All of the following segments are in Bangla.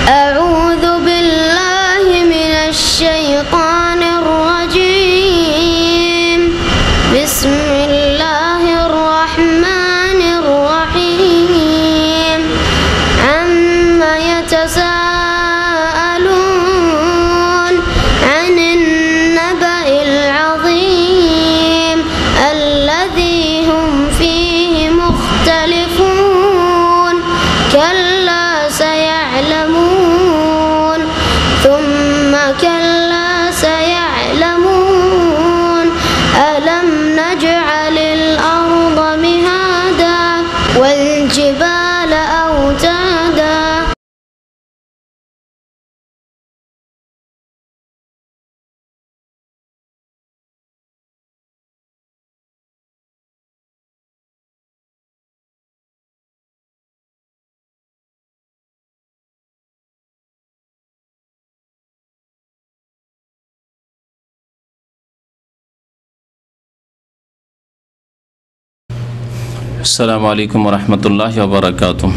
أعوذ بالله من الشيطان الرجيم بسم الله الرحمن الرحيم عما يتساءلون عن النبأ العظيم الذي هم فيه مختلفون كلا سيعلمون ثم كلا سيعلمون ألم نجعل الأرض مهادا والجبال أوتادا السلام عليكم ورحمة الله وبركاته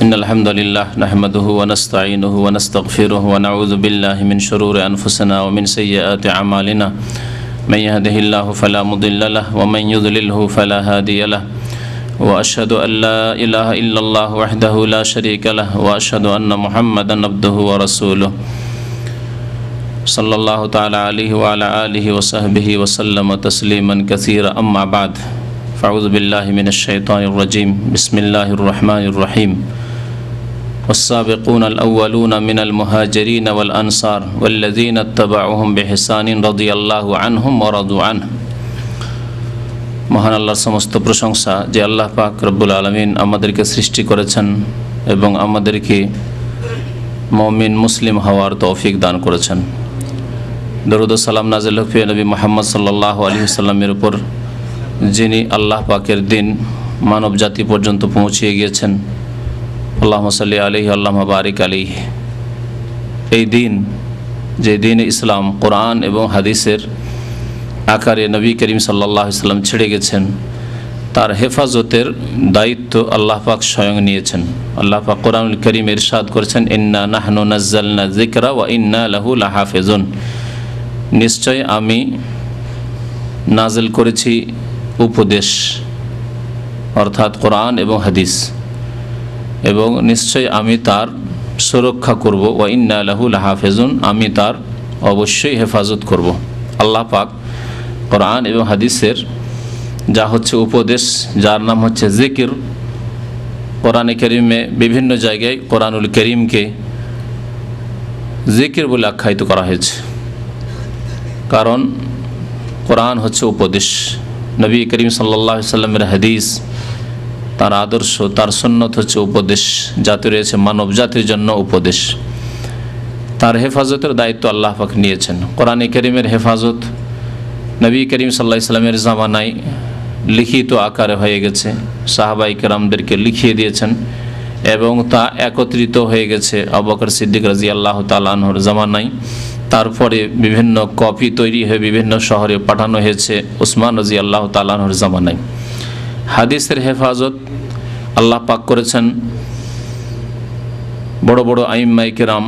إن الحمد لله نحمده ونستعينه ونستغفره ونعوذ بالله من شرور أنفسنا ومن سيئات أعمالنا من يهده الله فلا مضل له ومن يضلله فلا هادي له وأشهد أن لا إله إلا الله وحده لا شريك له وأشهد أن محمدا عبده ورسوله صلى الله تعالى عليه وعلى آله وصحبه وسلم تسليما كثيرا أما بعد فأعوذ بالله من الشيطان الرجيم بسم الله الرحمن الرحيم والسابقون الأولون من المهاجرين والأنصار والذين اتبعوهم بإحسان رضي الله عنهم ورضوا عنه মহান আল্লাহর সমস্ত প্রশংসা যে আল্লাহ পাক রব্বুল আলামিন আমাদেরকে সৃষ্টি করেছেন এবং আমাদেরকে মুমিন মুসলিম হওয়ার তৌফিক দান করেছেন। দরুদ ও সালাম নাযিল হোক নবী মুহাম্মদ সাল্লাল্লাহু আলাইহি ওয়াসাল্লামের উপর, যিনি আল্লাহ পাকের দিন মানব জাতি পর্যন্ত পৌঁছিয়ে গিয়েছেন। আল্লাহুম্মা সাল্লি আলাইহি আল্লাহুম্মা বারিক আলাইহি। এই দিন, যে দিন ইসলাম কোরআন এবং হাদিসের আকারে নবী করিম সাল্লাল্লাহু আলাইহি ওয়াসাল্লাম ছেড়ে গেছেন, তার হেফাজতের দায়িত্ব আল্লাহ পাক স্বয়ং নিয়েছেন। আল্লাহ পাক কোরআনুল কারীমে ইরশাদ করেছেন, ইন্না নাহনু নাযালনা যিকরা ওয়া ইন্না লাহু লাহাফিজুন। নিশ্চয় আমি নাজিল করেছি উপদেশ, অর্থাৎ কোরআন এবং হাদিস, এবং নিশ্চয় আমি তার সুরক্ষা করব। ওয়া ইন্না লাহু লাহাফিজুন, আমি তার অবশ্যই হেফাজত করব। আল্লাহ পাক কোরআন এবং হাদিসের যা হচ্ছে উপদেশ, যার নাম হচ্ছে জিকির, কোরআনে কারীমে বিভিন্ন জায়গায় কোরআনুল কারীমকে জিকির বলে আখ্যায়িত করা হয়েছে, কারণ কোরআন হচ্ছে উপদেশ। নবী করিম সাল্লাল্লাহু আলাইহি ওয়াসাল্লামের হাদিস, তার আদর্শ, তার সুন্নত হচ্ছে উপদেশ, যাতে রয়েছে মানব জাতির জন্য উপদেশ। তার হেফাজতের দায়িত্ব আল্লাহ পাক নিয়েছেন। কোরআনে কারীমের হেফাজত নবী করিম সাল্লাল্লাহু আলাইহি ওয়াসাল্লামের জামানায় লিখিত আকারে হয়ে গেছে, সাহাবায়ে কেরামদেরকে লিখিয়ে দিয়েছেন এবং তা একত্রিত হয়ে গেছে আবু বকর সিদ্দিক রাদিয়াল্লাহু তাআলা আনহুর জামানায়। তারপরে বিভিন্ন কপি তৈরি হয়ে বিভিন্ন শহরে পাঠানো হয়েছে উসমান রাদিয়াল্লাহু তাআলা আনহুর জামানায়। হাদিসের হেফাজত আল্লাহ পাক করেছেন বড় বড় আইম্মায়ে কেরাম,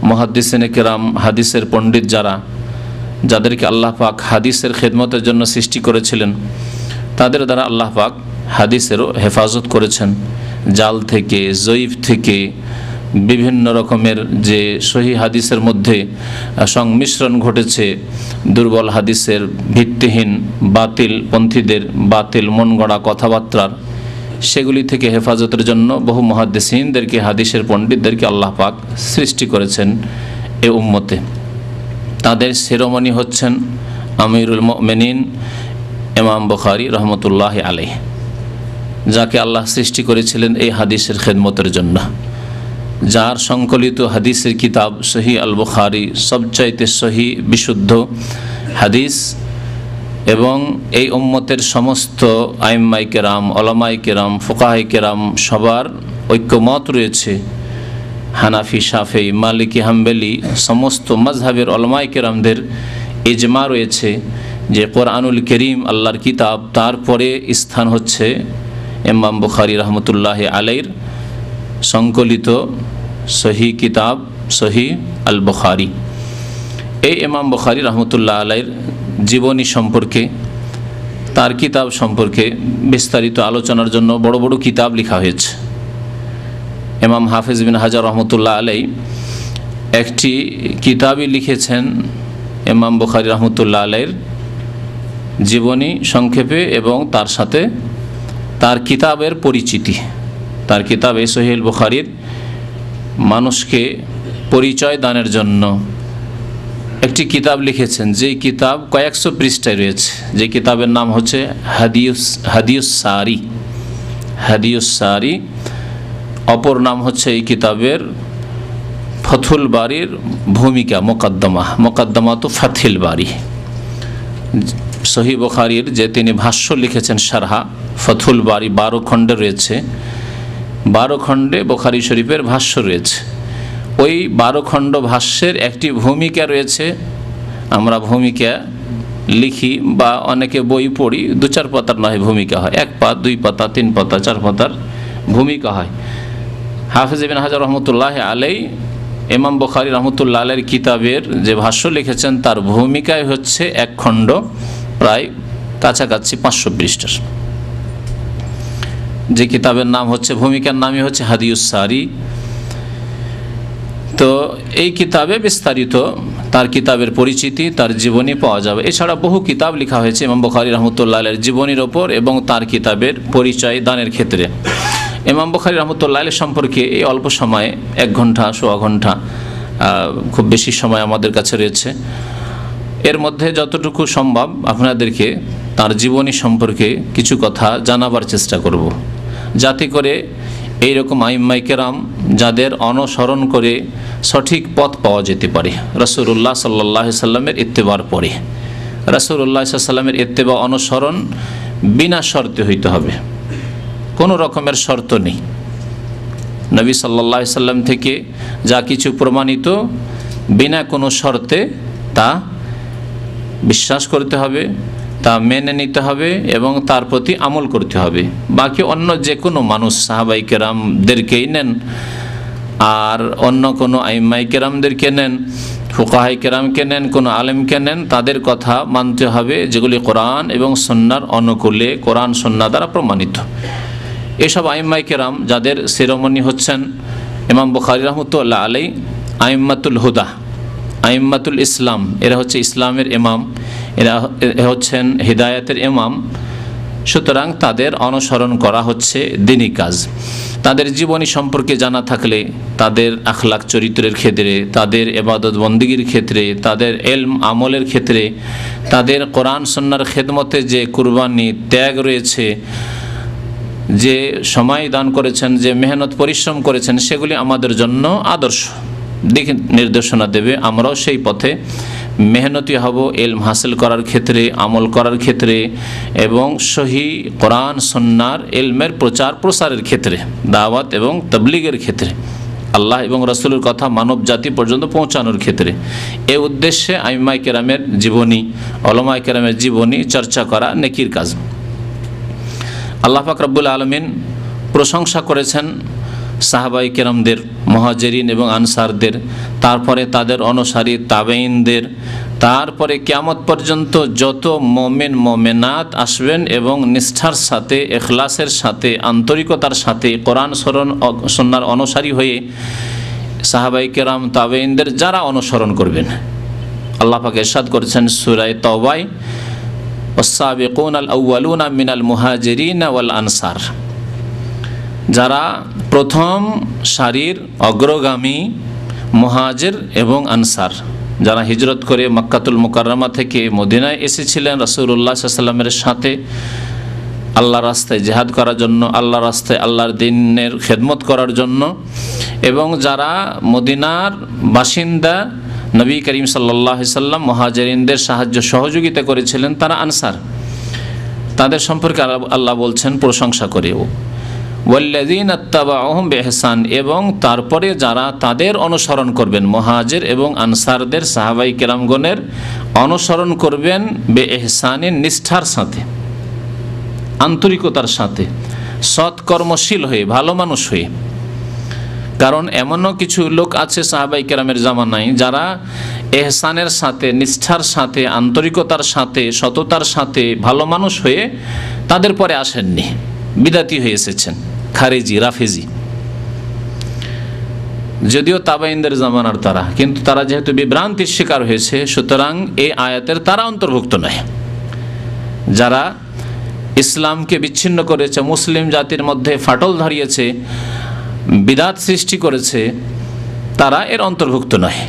মুহাদ্দিসিনে কেরাম, হাদিসের পণ্ডিত যাদেরকে আল্লাহ পাক হাদিসের খেদমতের জন্য সৃষ্টি করেছিলেন, তাদের দ্বারা আল্লাহ পাক হাদিসেরও হেফাজত করেছেন। জাল থেকে, জয়ীফ থেকে, বিভিন্ন রকমের যে সহিহ হাদিসের মধ্যে সংমিশ্রণ ঘটেছে, দুর্বল হাদিসের, ভিত্তিহীন বাতিল পন্থীদের বাতিল মন গড়া কথাবার্তার, সেগুলি থেকে হেফাজতের জন্য বহু মুহাদ্দিসিনদেরকে, হাদিসের পণ্ডিতদেরকে আল্লাহ পাক সৃষ্টি করেছেন এ উম্মতে। তাদের শিরোমণি হচ্ছেন আমিরুল মুমিনিন ইমাম বুখারী রহমতুল্লাহি আলাইহি, যাকে আল্লাহ সৃষ্টি করেছিলেন এই হাদিসের খেদমতের জন্য, যার সংকলিত হাদিসের কিতাব সহিহ আল বুখারী সবচাইতে সহিহ বিশুদ্ধ হাদিস, এবং এই উম্মতের সমস্ত আইম্মায়ে কেরাম, উলামায়ে কেরাম, ফুকাহায়ে কেরাম সবার ঐক্যমত রয়েছে। হানাফি, শাফেঈ, মালিকি, হাম্বলি সমস্ত মাযহাবের উলামায়ে কেরামদের ইজমা রয়েছে যে কোরআনুল কারীম আল্লাহর কিতাব, তারপরে স্থান হচ্ছে ইমাম বুখারী রহমতুল্লাহি আলাইহির সংকলিত সহি কিতাব সহি আল বুখারী। এই ইমাম বুখারী রহমতুল্লাহ আলাইহির জীবনী সম্পর্কে, তার কিতাব সম্পর্কে বিস্তারিত আলোচনার জন্য বড় বড় কিতাব লেখা হয়েছে। ইমাম হাফিজ বিন হাজার রহমতুল্লাহ আলাইহি একটি কিতাবই লিখেছেন ইমাম বুখারী রহমতুল্লাহ আলাইহির জীবনী সংক্ষেপে এবং তার সাথে তার কিতাবের পরিচিতি। তার কিতাব এই সহিহ আল বুখারীর মানুষকে পরিচয় দানের জন্য একটি কিতাব লিখেছেন, যেই কিতাব কয়েকশো পৃষ্ঠায় রয়েছে, যে কিতাবের নাম হচ্ছে হাদিয়ুস সারি। অপর নাম হচ্ছে এই কিতাবের ফথুল বারীর ভূমিকা, মোকদ্দমা তো ফাথিল বারী। সহিহ বুখারীর যে তিনি ভাষ্য লিখেছেন শারহা ফথুল বারী, 12 খণ্ডে রয়েছে, 12 খণ্ডে বুখারী শরীফের ভাষ্য রয়েছে। ওই 12 খণ্ড ভাষ্যের একটি ভূমিকা রয়েছে। আমরা ভূমিকা লিখি বা অনেকে বই পড়ি, 2-4 পাতার নয় ভূমিকা হয়, 1 পাতা 2 পাতা 3 পাতা 4 পাতার ভূমিকা হয়। হাফিজ ইবনে হাজার রহমতুল্লাহ আলাইহি ইমাম বুখারী রহমতুল্লাহ আলাইহির কিতাবের যে ভাষ্য লিখেছেন তার ভূমিকায় হচ্ছে 1 খণ্ড, প্রায় কাছাকাছি 500 পৃষ্ঠার। যে কিতাবের নাম হচ্ছে, ভূমিকার নামই হচ্ছে হাদিয়ুস সারি। তো এই কিতাবে বিস্তারিত তার কিতাবের পরিচিতি, তার জীবনী পাওয়া যাবে। এছাড়া বহু কিতাব লেখা হয়েছে ইমাম বুখারী রহমতুল্লাহ আলাইহির জীবনীর ওপর এবং তার কিতাবের পরিচয় দানের ক্ষেত্রে। ইমাম বুখারী রহমতুল্লাহ আলাইহি সম্পর্কে এই অল্প সময়ে 1 ঘন্টা, 1.25 ঘন্টা, খুব বেশি সময় আমাদের কাছে রয়েছে, এর মধ্যে যতটুকু সম্ভব আপনাদেরকে তার জীবনী সম্পর্কে কিছু কথা জানাবার চেষ্টা করব, যাতে করে এইরকম আইম্মায়ে কেরাম যাদের অনুসরণ করে সঠিক পথ পাওয়া যেতে পারে। রাসূলুল্লাহ সাল্লাল্লাহু আলাইহি সাল্লামের ইত্তেবার পরে, রাসূলুল্লাহ সাল্লাল্লাহু আলাইহি সাল্লামের ইত্তেবা অনুসরণ বিনা শর্তে হইতে হবে, কোনো রকমের শর্ত নেই। নবী সাল্লাল্লাহু আলাইহি সাল্লাম থেকে যা কিছু প্রমাণিত, বিনা কোনো শর্তে তা বিশ্বাস করতে হবে, তা মেনে নিতে হবে এবং তার প্রতি আমল করতে হবে। বাকি অন্য যে কোনো মানুষ, সাহাবায়ে কেরামদেরকেই নেন আর অন্য কোনো আইম্মায়ে কেরামদেরকে নেন, ফুকাহায়ে কেরামকে নেন, কোনো আলেমকে নেন, তাদের কথা মানতে হবে যেগুলি কোরআন এবং সুন্নাহর অনুকূলে, কোরআন সুন্নাহ দ্বারা প্রমাণিত। এসব আইম্মায়ে কেরাম যাদের শিরোমণি হচ্ছেন ইমাম বুখারী রহমতুল্লাহ আলাইহি, আইম্মাতুল হুদা, আইম্মাতুল ইসলাম, এরা হচ্ছে ইসলামের ইমাম, এরা হচ্ছেন হিদায়াতের ইমাম। সুতরাং তাদের অনুসরণ করা হচ্ছে দ্বীনি কাজ। তাদের জীবনী সম্পর্কে জানা থাকলে তাদের আখলাক চরিত্রের ক্ষেত্রে, তাদের ইবাদত বন্দেগীর ক্ষেত্রে, তাদের ইলম আমলের ক্ষেত্রে, তাদের কোরআন সুন্নাহর খেদমতে যে কুরবানি ত্যাগ রয়েছে, যে সময় দান করেছেন, যে মেহনত পরিশ্রম করেছেন, সেগুলি আমাদের জন্য আদর্শ দিক নির্দেশনা দেবে। আমরাও সেই পথে মেহনতি হব ইলম হাসিল করার ক্ষেত্রে, আমল করার ক্ষেত্রে এবং সহি কোরআন সুন্নাহর ইলমের প্রচার প্রসারের ক্ষেত্রে, দাওয়াত এবং তাবলীগের ক্ষেত্রে, আল্লাহ এবং রাসূলের কথা মানব জাতি পর্যন্ত পৌঁছানোর ক্ষেত্রে। এই উদ্দেশ্যে আইম্মায়ে কেরামের জীবনী, উলামায়ে কেরামের জীবনী চর্চা করা নেকির কাজ। আল্লাহ পাক রব্বুল আলামিন প্রশংসা করেছেন সাহাবায়ে কেরামদের, মুহাজিরিন এবং আনসারদের, তারপরে তাদের অনুসারী তাবেঈনদের, তারপরে কিয়ামত পর্যন্ত যত মুমিন মুমিনাত আসবেন এবং নিষ্ঠার সাথে, ইখলাসের সাথে, আন্তরিকতার সাথে কোরআন সুন্নাহর অনুসারী হয়ে সাহাবায়ে কেরাম তাবেঈনদের যারা অনুসরণ করবেন, আল্লাহ পাক ইরশাদ করেছেন সূরা তাওবায়, ওয়াস-সাবিকুনাল আউয়ালুনা মিনাল মুহাজিরিনা ওয়াল আনসার, যারা প্রথম সারির অগ্রগামী মুহাজির এবং আনসার, যারা হিজরত করে মক্কাতুল মুকাররমা থেকে মদিনায় এসেছিলেন রাসূলুল্লাহ সাল্লাল্লাহু আলাইহি ওয়াসাল্লামের সাথে আল্লাহর রাস্তায় জিহাদ করার জন্য, আল্লাহর রাস্তায় আল্লাহর দ্বীনের খেদমত করার জন্য, এবং যারা মদিনার বাসিন্দা নবী করিম সাল্লাল্লাহু আলাইহি ওয়াসাল্লাম মুহাজিরিনদের সাহায্য সহযোগিতা করেছিলেন, তারা আনসার। তাদের সম্পর্কে আল্লাহ বলছেন প্রশংসা করে, ওয়াল্লাযীনা ইত্তাবাউহুম বিইহসান, এবং তারপরে যারা তাদের অনুসরণ করবেন, মুহাজির এবং আনসারদের, সাহাবায়ে কেরামগণের অনুসরণ করবেন বিইহসানিন, নিষ্ঠার সাথে, আন্তরিকতার সাথে, সৎকর্মশীল হয়ে, ভালো মানুষ হয়ে। কারণ এমনও কিছু লোক আছে সাহাবায়ে কেরামের জামানায় যারা এহসানের সাথে, নিষ্ঠার সাথে, আন্তরিকতার সাথে, সততার সাথে ভালো মানুষ হয়ে তাদের পরে আসেননি, বিদাতি হয়ে এসেছেন, খারেজি, রাফেজি, যদিও তাবাইনদের জামানার তারা, কিন্তু তারা যেহেতু বিভ্রান্তির শিকার হয়েছে, সুতরাং এই আয়াতের তারা অন্তর্ভুক্ত নয়। যারা ইসলামকে বিচ্ছিন্ন করেছে, মুসলিম জাতির মধ্যে ফাটল ধরিয়েছে, বিদাত সৃষ্টি করেছে, তারা এর অন্তর্ভুক্ত নয়।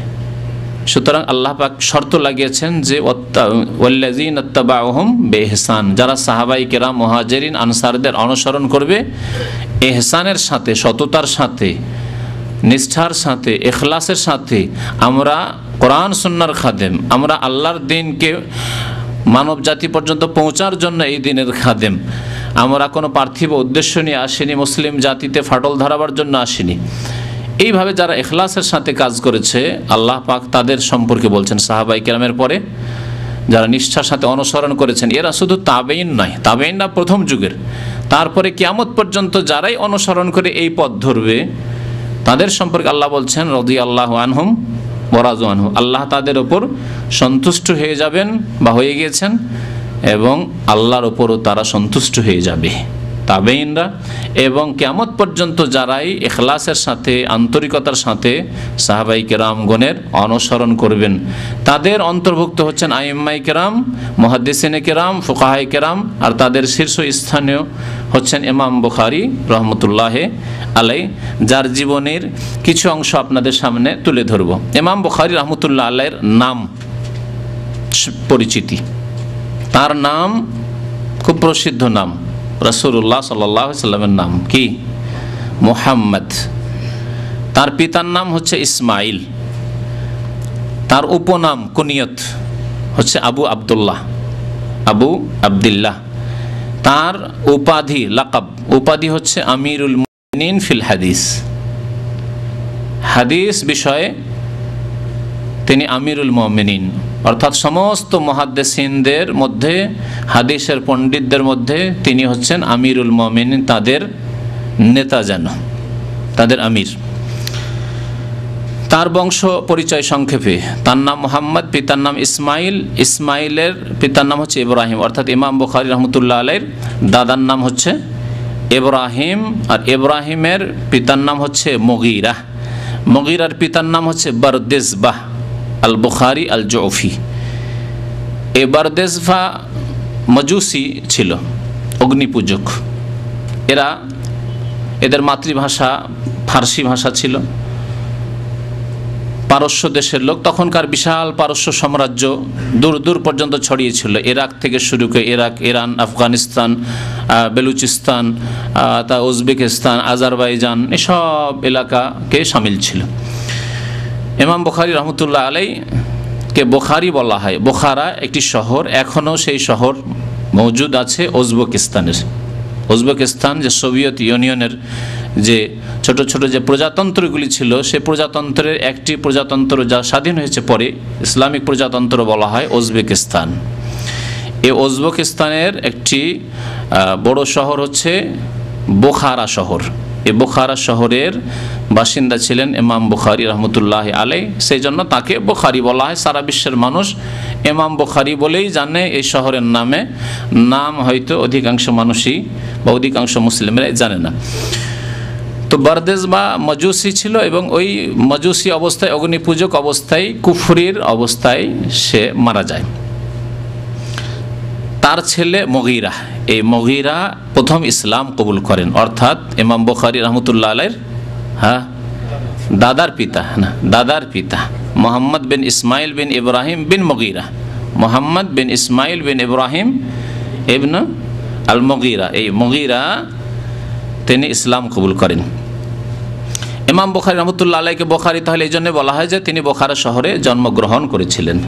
সুতরাং আল্লাহ পাক শর্ত লাগিয়েছেন যে ওয়াল্লাযীনা ইত্তাবাউহুম বিইহসান, যারা সাহাবায়ে কেরাম, মুহাজিরিন, আনসারদের অনুসরণ করবে ইহসানের সাথে, সততার সাথে, নিষ্ঠার সাথে, ইখলাসের সাথে। আমরা কোরআন সুন্নাহর খাদেম, আমরা আল্লাহর দ্বীনকে মানব জাতি পর্যন্ত পৌঁছার জন্য এই দিনের খাদেম। আমরা কোনো পার্থিব উদ্দেশ্য নিয়ে আসিনি, মুসলিম জাতিতে ফাটল ধরাবার জন্য আসিনি। এইভাবে যারা ইখলাসের সাথে কাজ করেছে, আল্লাহ পাক তাদের সম্পর্কে বলছেন সাহাবায়ে কেরামের পরে যারা নিষ্ঠার সাথে অনুসরণ করেছেন, এরা শুধু তাবেইন নয়, তাবেইনরা প্রথম যুগের, তারপরে কিয়ামত পর্যন্ত যারাই অনুসরণ করে এই পথ ধরবে তাদের সম্পর্কে আল্লাহ বলছেন রাদিয়াল্লাহু আনহুম ওয়া রাযু আনহু, আল্লাহ তাদের ওপর সন্তুষ্ট হয়ে যাবেন বা হয়ে গিয়েছেন, এবং আল্লাহর ওপরও তারা সন্তুষ্ট হয়ে যাবে তাবেইনরা। এবং কিয়ামত পর্যন্ত যারাই ইখলাসের সাথে, আন্তরিকতার সাথে সাহাবায়ে কেরামগণের অনুসরণ করবেন, তাদের অন্তর্ভুক্ত হচ্ছেন আইম্মায়ে কেরাম, মুহাদ্দিসিনে কেরাম, ফুকাহায়ে কেরাম, আর তাদের শীর্ষস্থানীয় হচ্ছেন ইমাম বুখারী রহমতুল্লাহি আলাইহি, যার জীবনের কিছু অংশ আপনাদের সামনে তুলে ধরব। ইমাম বুখারী রহমতুল্লাহি আলাইহির নাম পরিচিতি, তার নাম খুব প্রসিদ্ধ নাম, রাসূলুল্লাহ সাল্লাল্লাহু আলাইহি সাল্লামের নাম কি? মুহাম্মদ। তার পিতার নাম হচ্ছে ইসমাইল, তার উপনাম কুনিয়ত হচ্ছে আবু আব্দুল্লাহ, আবু আব্দুল্লাহ। তার উপাধি, লাকাব, উপাধি হচ্ছে আমিরুল মুমিনিন ফিল হাদিস, হাদিস বিষয়ে তিনি আমিরুল মুমিনিন, অর্থাৎ সমস্ত মুহাদ্দিসিনদের মধ্যে, হাদিসের পণ্ডিতদের মধ্যে তিনি হচ্ছেন আমিরুল মুমিনিন, তাদের নেতা, যেন তাদের আমির। তার বংশ পরিচয় সংক্ষেপে, তার নাম মুহাম্মদ, পিতার নাম ইসমাইল, ইসমাইলের পিতার নাম হচ্ছে ইব্রাহিম, অর্থাৎ ইমাম বুখারী রাহমাতুল্লাহ আলাইহির দাদার নাম হচ্ছে ইব্রাহিম, আর ইব্রাহিমের পিতার নাম হচ্ছে মুগীরা, মুগীরার পিতার নাম হচ্ছে বারদেজবাহ আল বুখারী আল জৌফি। এ বারদেজবাহ মজুসি ছিল, অগ্নিপূজক। এদের মাতৃভাষা ফার্সি ভাষা ছিল। পারস্য দেশের লোক, তখনকার বিশাল পারস্য সাম্রাজ্য দূর দূর পর্যন্ত ছড়িয়েছিল, ইরাক থেকে শুরু করে ইরাক, ইরান, আফগানিস্তান, বেলুচিস্তান, তা উজবেকিস্তান, আজারবাইজান, এসব এলাকাকে শামিল ছিল। ইমাম বুখারী রহমতুল্লাহ আলাইহিকে বুখারী বলা হয়। বুখারা একটি শহর, এখনও সেই শহর মজুদ আছে উজবেকিস্তানের। উজবেকিস্তান যে সোভিয়েত ইউনিয়নের যে ছোট ছোট যে প্রজাতন্ত্রগুলি ছিল, সে প্রজাতন্ত্রের একটি প্রজাতন্ত্র যা স্বাধীন হয়েছে পরে, ইসলামিক প্রজাতন্ত্র বলা হয় উজবেকিস্তান। এই উজবেকিস্তানের একটি বড় শহর হচ্ছে বুখারা শহর। এই বুখারা শহরের বাসিন্দা ছিলেন ইমাম বুখারী রহমতুল্লাহ আলাইহি, সেই জন্য তাকে বুখারী বলা হয়। সারা বিশ্বের মানুষ ইমাম বুখারী বলেই জানে এই শহরের নাম হয়তো অধিকাংশ মানুষই বা অধিকাংশ মুসলিমরাই জানে না। তো বারদেজবাহ মজুসি ছিল, এবং ওই মজুসি অবস্থায়, অগ্নিপূজক অবস্থায়, কুফরির অবস্থায় সে মারা যায়। তার ছেলে মুগীরা, এই মুগীরা প্রথম ইসলাম কবুল করেন, অর্থাৎ ইমাম বুখারী রহমতুল্লাহ আলাইহির দাদার পিতা, দাদার পিতা মুহাম্মদ বিন ইসমাইল বিন ইব্রাহিম বিন মুগীরা, মুহাম্মদ বিন ইসমাইল বিন ইব্রাহিম ইবনে আল মুগীরা, এই মুগীরা তিনি ইসলাম কবুল করেন। ইমাম বুখারী রহমতুল্লাহ আলাইহিকে বুখারী তাহলে এই জন্য বলা হয় যে তিনি বুখারা শহরে জন্মগ্রহণ করেছিলেন।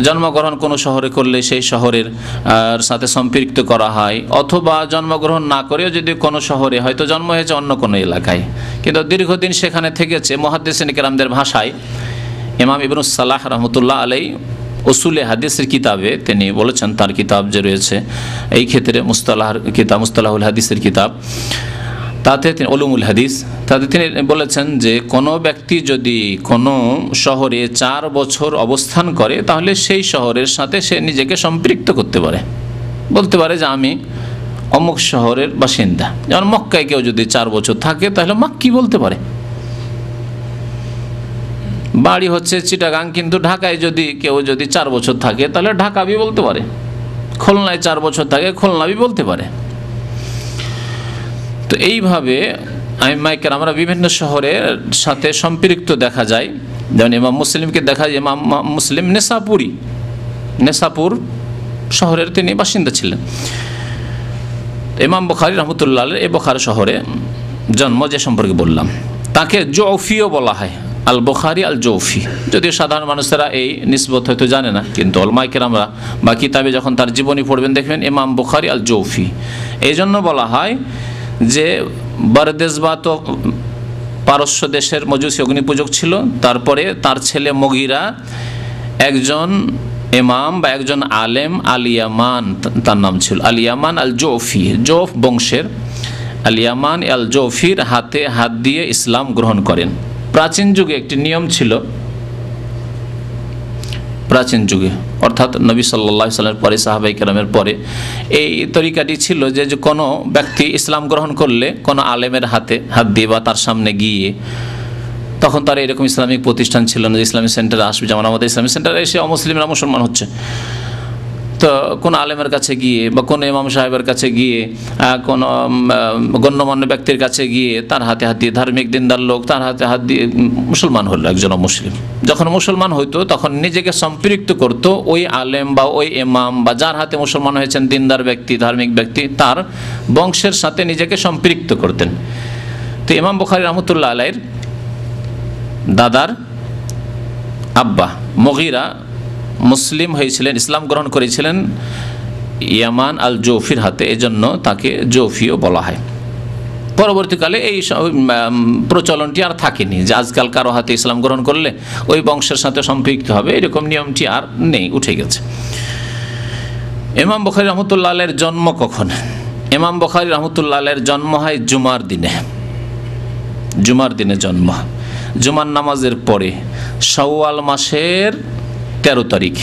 জন্মগ্রহণ কোনো শহরে করলে সেই শহরের সাথে সম্পৃক্ত করা হয়, অথবা জন্মগ্রহণ না করেও যদি কোনো শহরে হয়তো জন্ম হয়েছে অন্য কোনো এলাকায়, কিন্তু দীর্ঘদিন সেখানে থেকেছে। মুহাদ্দিসিনে কেরামদের ভাষায় ইমাম ইবনুস সালাহ রহমতুল্লাহ আলাইহি উসুলে হাদিসের কিতাবে তিনি বলেছেন, তার কিতাব যে রয়েছে এই ক্ষেত্রে মুস্তালাহুল হাদিসের কিতাব, তাতে তিনি উলুমুল হাদিস, তাতে তিনি বলেছেন যে কোনো ব্যক্তি যদি কোনো শহরে 4 বছর অবস্থান করে তাহলে সেই শহরের সাথে সে নিজেকে সম্পৃক্ত করতে পারে, বলতে পারে যে আমি অমুক শহরের বাসিন্দা। যেমন মক্কায় কেউ যদি 4 বছর থাকে তাহলে মাক্কি বলতে পারে। বাড়ি হচ্ছে চিটাগাং, কিন্তু ঢাকায় যদি কেউ 4 বছর থাকে তাহলে ঢাকাবি বলতে পারে। খুলনায় 4 বছর থাকে খুলনাবি বলতে পারে। তো এইভাবে আইম্মায়ে আমরা বিভিন্ন শহরের সাথে সম্পৃক্ত দেখা যায়। যেমন ইমাম মুসলিমকে দেখা যায়, ইমাম মুসলিম নেসাপুর শহরের তিনি বাসিন্দা ছিলেন। ইমাম বুখারী রহমতুল্লাহ আলাইহি এই বুখারী শহরে জন্ম, যে সম্পর্কে বললাম, তাকে জৌফিও বলা হয়, আল বুখারী আল জৌফি। যদিও সাধারণ মানুষেরা এই নিসবত হয়তো জানে না, কিন্তু উলামায়ে কেরামরা বা কিতাবে যখন তার জীবনী পড়বেন দেখবেন ইমাম বুখারী আল জৌফি। এই জন্য বলা হয় যে বারদেশবা তো পারস্য দেশের মজুসি অগ্নিপূজক ছিল, তারপরে তার ছেলে মুগীরা একজন ইমাম বা একজন আলেম, আল ইয়ামান তার নাম ছিল, আল ইয়ামান আল জৌফি, জৌফ বংশের আল ইয়ামান আল জৌফির হাতে হাত দিয়ে ইসলাম গ্রহণ করেন। প্রাচীন যুগে একটি নিয়ম ছিল, প্রাচীন যুগে অর্থাৎ নবী সাল্লাল্লাহু আলাইহি ওয়াসাল্লামের পরে, সাহাবায়ে কেরামের পরে এই তরিকাটি ছিল যে কোনো ব্যক্তি ইসলাম গ্রহণ করলে কোনো আলেমের হাতে হাত দিয়ে বা তার সামনে গিয়ে, তখন তার এরকম ইসলামিক প্রতিষ্ঠান ছিল না যে ইসলামিক সেন্টারে আসবে, যেমন আমাদের ইসলামিক সেন্টারে এসে অমুসলিমরা মুসলমান হচ্ছে। তো কোনো আলেমের কাছে গিয়ে বা কোনো ইমাম সাহেবের কাছে গিয়ে, কোনো গণ্যমান্য ব্যক্তির কাছে গিয়ে তার হাতে হাত দিয়ে, ধার্মিক দিনদার লোক তার হাতে হাত দিয়ে মুসলমান হলো একজন মুসলিম। যখন মুসলমান হইতো তখন নিজেকে সম্পৃক্ত করত ওই আলেম বা ওই ইমাম বা যার হাতে মুসলমান হয়েছেন, দিনদার ব্যক্তি, ধার্মিক ব্যক্তি, তার বংশের সাথে নিজেকে সম্পৃক্ত করতেন। তো ইমাম বুখারী রহমতুল্লাহ আলাইহির দাদার আব্বা মুগীরা মুসলিম হয়েছিলেন, ইসলাম গ্রহণ করেছিলেন ইয়ামান আল জৌফির হাতে, এজন্য তাকে জৌফিও বলা হয়। পরবর্তীকালে এই প্রচলনটি আর থাকেনি যে আজকাল কারো হাতে ইসলাম গ্রহণ করলে ওই বংশের সাথে সম্পৃক্ত হবে, এরকম নিয়মটি আর নেই, উঠে গেছে। ইমাম বুখারী রহমতুল্লাহ আলাইহির জন্ম কখন? ইমাম বুখারী রহমতুল্লাহ আলাইহির জন্ম হয় জুমার দিনে। জুমার দিনে জন্ম, জুমার নামাজের পরে, শাওয়াল মাসের 13 তারিখ,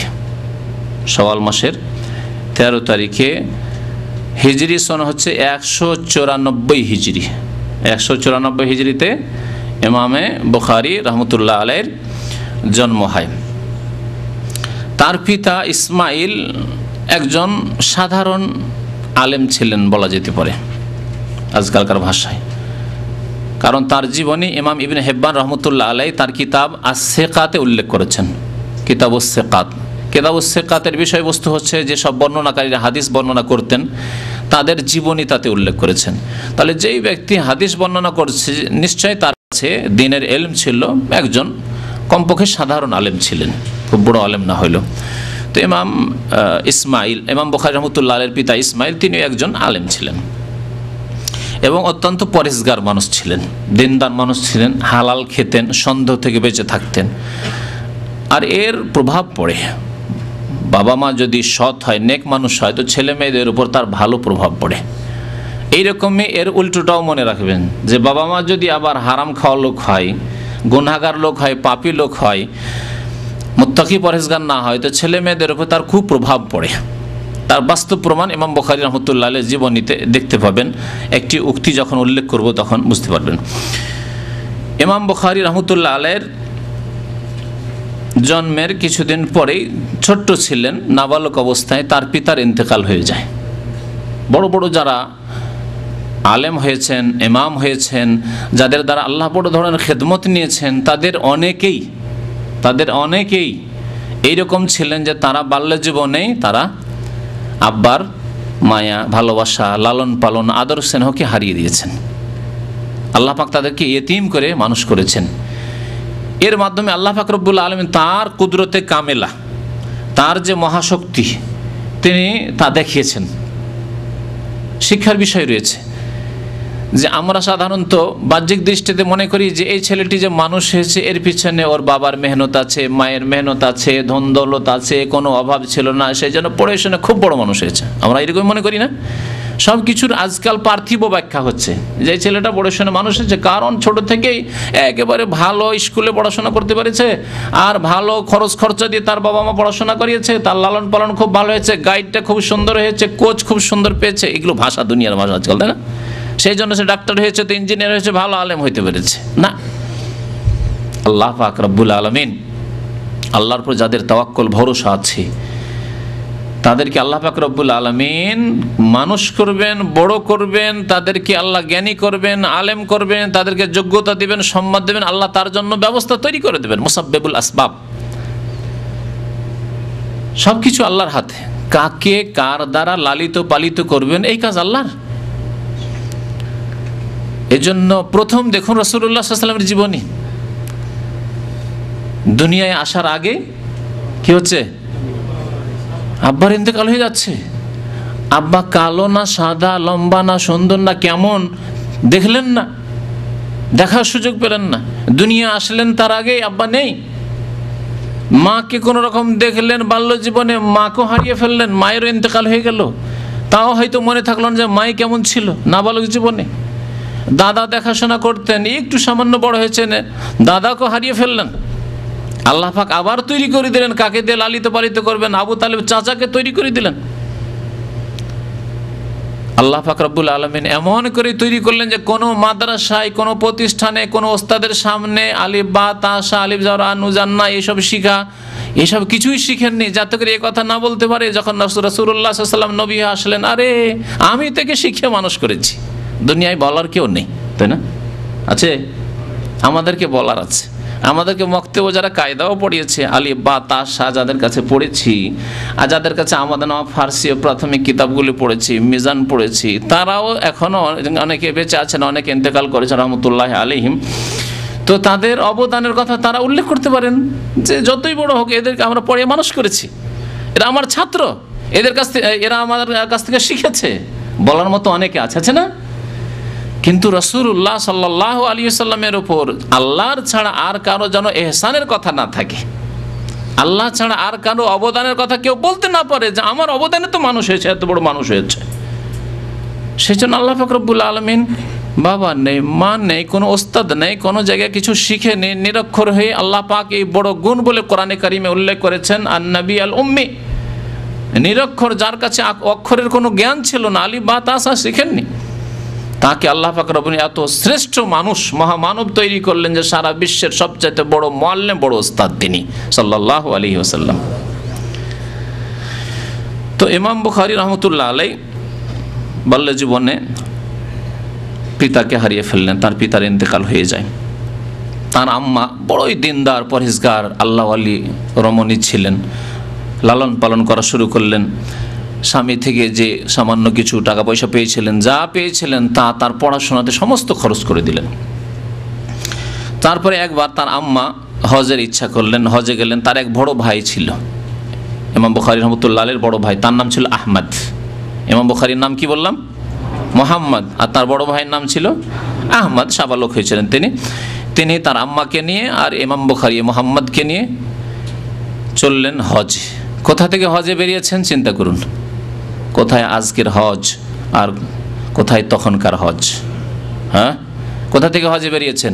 শাওয়াল মাসের 13 তারিখে। হিজরি সন হচ্ছে 194 হিজরি। 194 হিজরিতে ইমামে বুখারী রহমতুল্লাহ আলাইহির জন্ম হয়। তার পিতা ইসমাইল একজন সাধারণ আলেম ছিলেন বলা যেতে পারে আজকালকার ভাষায়, কারণ তার জীবনী ইমাম ইবনে হিব্বান রহমতুল্লাহ আলাইহি তার কিতাব আস-সিকাতে উল্লেখ করেছেন। কিতাবুস সিকাত, কিতাবুস সিকাতের বিষয়বস্তু হচ্ছে যে সব বর্ণনাকারীরা হাদিস বর্ণনা করতেন তাদের জীবনী তাতে উল্লেখ করেছেন। তাহলে যেই ব্যক্তি হাদিস বর্ণনা করছে নিশ্চয়ই তার কাছে দ্বীনের ইলম ছিল, একজন কমপক্ষে সাধারণ আলেম ছিলেন, খুব বড় আলেম না হইল। তো ইমাম ইসমাইল, ইমাম বুখারী রহমতুল্লাহ আলাইহির পিতা ইসমাইল, তিনি একজন আলেম ছিলেন এবং অত্যন্ত পরেশগার মানুষ ছিলেন, দিনদার মানুষ ছিলেন, হালাল খেতেন, সন্দেহ থেকে বেঁচে থাকতেন। আর এর প্রভাব পড়ে, বাবা মা যদি সৎ হয়, নেক মানুষ হয়, তো ছেলে মেয়েদের উপর তার ভালো প্রভাব পড়ে। এইরকমই এর উল্টোটাও মনে রাখবেন যে বাবা মা যদি আবার হারাম খাওয়া লোক হয়, গুনাহগার লোক হয়, পাপী লোক হয়, মুত্তাকি পরহেজগার না হয়, তো ছেলে মেয়েদের উপর তার খুব প্রভাব পড়ে। তার বাস্তব প্রমাণ ইমাম বুখারী রহমতুল্লাহ আলাইহির জীবনীতে দেখতে পাবেন। একটি উক্তি যখন উল্লেখ করব তখন বুঝতে পারবেন। ইমাম বুখারী রহমতুল্লাহ আলাইহির জন্মের কিছুদিন পরেই, ছোট্ট ছিলেন, নাবালক অবস্থায় তার পিতার ইন্তেকাল হয়ে যায়। বড় বড় যারা আলেম হয়েছেন, ইমাম হয়েছেন, যাদের দ্বারা আল্লাহ বড় ধরনের খেদমত নিয়েছেন, তাদের অনেকেই এইরকম ছিলেন যে তারা বাল্য জীবনেই তারা আব্বার মায়া, ভালোবাসা, লালন পালন, আদর স্নেহকে হারিয়ে দিয়েছেন। আল্লাহ পাক তাদেরকে ইয়েতিম করে মানুষ করেছেন। এর মাধ্যমে আল্লাহ পাক রব্বুল আলামিন তার কুদরতে কামেলা, তার যে মহাশক্তি, তিনি তা দেখিয়েছেন। শিক্ষার বিষয় রয়েছে যে আমরা সাধারণত বাহ্যিক দৃষ্টিতে মনে করি যে এই ছেলেটি যে মানুষ হয়েছে এর পিছনে ওর বাবার মেহনত আছে, মায়ের মেহনত আছে, ধন দৌলত আছে, কোনো অভাব ছিল না, সেই জন্য পড়াশোনা খুব বড় মানুষ হয়েছে। আমরা এরকম মনে করি না? সব কিছুর আজকাল পার্থিব ব্যাখ্যা হচ্ছে, যে ছেলেটা পড়াশোনা মানুষ হচ্ছে কারণ ছোট থেকেই একেবারে ভালো স্কুলে পড়াশোনা করতে পেরেছে, আর ভালো খরচ খরচা দিয়ে তার বাবা মা পড়াশোনা করিয়েছে, তার লালন পালন খুব ভালো হয়েছে, গাইডটা খুব সুন্দর হয়েছে, কোচ খুব সুন্দর পেয়েছে। এগুলো ভাষা, দুনিয়ার ভাষা আজকাল, তাই না? সেই জন্য সে ডাক্তার হয়েছে, তো ইঞ্জিনিয়ার হয়েছে, ভালো আলেম হইতে পেরেছে না। আল্লাহ পাক রব্বুল আলামিন, আল্লাহর উপর যাদের তাওয়াক্কুল ভরসা আছে তাদেরকে আল্লাহ পাক রব্বুল আলামিন মানুষ করবেন, বড় করবেন, তাদেরকে আল্লাহ জ্ঞানী করবেন, আলেম করবেন, তাদেরকে যোগ্যতা দিবেন, সম্মান দেবেন, আল্লাহ তার জন্য ব্যবস্থা তৈরি করে দেবেন। মুসাব্বিবুল আসবাব, সবকিছু আল্লাহর হাতে। কাকে কার দ্বারা লালিত পালিত করবেন এই কাজ আল্লাহর। এজন্য প্রথম দেখুন রাসূলুল্লাহ সাল্লাল্লাহু আলাইহি ওয়াসাল্লামের জীবনী। দুনিয়ায় আসার আগে কি হচ্ছে? আব্বার ইন্তেকাল হয়ে যাচ্ছে। আব্বা কালো না সাদা, লম্বা না সুন্দর না কেমন দেখলেন না, দেখার সুযোগ পেলেন না। দুনিয়া আসলেন তার আগে আব্বা নেই। মাকে কোনো রকম দেখলেন বাল্য জীবনে, মাকেও হারিয়ে ফেললেন, মায়েরও ইন্তেকাল হয়ে গেল। তাও হয়তো মনে থাকলো না যে মাই কেমন ছিল নাবালক জীবনে। দাদা দেখাশোনা করতেন, একটু সামান্য বড় হয়েছেন, দাদাকেও হারিয়ে ফেললেন। আল্লাহ পাক আবার তৈরি করে দিলেন, কাকে দিয়ে লালিত পালিত করবেন? আবু তালেব চাচাকে তৈরি করে দিলেন। আল্লাহ পাক রব্বুল আলামিন এমন করে তৈরি করলেন যে কোনো মাদ্রাসায়, কোনো প্রতিষ্ঠানে, কোনো ওস্তাদের সামনে আলিফ বা তাসা, আলিফ জারা নুজান্না এইসব শিখা, এসব কিছুই শিখেননি, যাতে করে এই কথা না বলতে পারে যখন রাসূলুল্লাহ সাল্লাল্লাহু আলাইহি ওয়াসাল্লাম নবী আসলেন, আরে আমি থেকে শিখে মানুষ করেছি। দুনিয়ায় বলার কেউ নেই, তাই না? আছে? আমাদেরকে বলার আছে। আমাদেরকে মক্তব্য যারা কায়দাও পড়িয়েছে, আলিফ বা তাসা যাদের কাছে পড়েছি, আর যাদের কাছে আমাদের ফার্সি ও প্রাথমিক কিতাবগুলি পড়েছি, মিজান পড়েছি, তারাও এখনও অনেকে বেঁচে আছেন, অনেকে ইন্তেকাল করেছেন রহমতুল্লাহ আলাইহিম। তো তাদের অবদানের কথা তারা উল্লেখ করতে পারেন যে যতই বড় হোক এদেরকে আমরা পড়ে মানুষ করেছি, এরা আমার ছাত্র, এদের কাছ থেকে, এরা আমাদের কাছ থেকে শিখেছে, বলার মতো অনেকে আছে না? কিন্তু রাসূলুল্লাহ সাল্লাল্লাহু আলাইহি ওয়াসাল্লামের উপর আল্লাহর ছাড়া আর কারো যেন এহসানের কথা না থাকে, আল্লাহ ছাড়া আর কারো অবদানের কথা কেউ বলতে না পারে যে আমার অবদানে তো মানুষ হয়েছে, এত বড় মানুষ হয়েছে। সেই জন্য আল্লাহ পাক রব্বুল আলামিন বাবা নেই, মা নেই, কোনো ওস্তাদ নেই, কোনো জায়গায় কিছু শিখে নেই, নিরক্ষর হয়ে আল্লাহ পাক এই বড় গুণ বলে কোরআনে কারিমে উল্লেখ করেছেন, আন-নবী আল উম্মি, নিরক্ষর, যার কাছে অক্ষরের কোনো জ্ঞান ছিল না, আলিফ বা তাসা শিখেননি, তাকে আল্লাহ পাক রব্বুল এত শ্রেষ্ঠ মানুষ, মহামানব তৈরি করলেন যে সারা বিশ্বের সবচাইতে বড় মুআল্লিম, বড় ওস্তাদ তিনি সাল্লাল্লাহু আলাইহি ওয়াসাল্লাম। তো ইমাম বুখারী রহমতুল্লাহ আলাইহি বাল্য জীবনে পিতাকে হারিয়ে ফেললেন, তার পিতার ইন্তেকাল হয়ে যায়। তার আম্মা বড়ই দিনদার, পরহেজগার, আল্লাহ ওয়ালি রমণী ছিলেন, লালন পালন করা শুরু করলেন। স্বামী থেকে যে সামান্য কিছু টাকা পয়সা পেয়েছিলেন, যা পেয়েছিলেন তা তার পড়াশোনাতে সমস্ত খরচ করে দিলেন। তারপরে একবার তার আম্মা হজের ইচ্ছা করলেন, হজে গেলেন। তার এক বড় ভাই ছিল, ইমাম বুখারী রহমতুল্লাহ আলাইহির বড় ভাই, তার নাম ছিল আহমদ। ইমাম বুখারীর নাম কি বললাম? মুহাম্মদ, আর তার বড় ভাইয়ের নাম ছিল আহমদ, সাবালক হয়েছিলেন তিনি তার আম্মাকে নিয়ে আর ইমাম বুখারী মুহাম্মদকে নিয়ে চললেন হজ। কোথা থেকে হজে বেরিয়েছেন চিন্তা করুন, কোথায় আজকের হজ আর কোথায় তখনকার হজ? হ্যাঁ, কোথা থেকে হজে বেরিয়েছেন?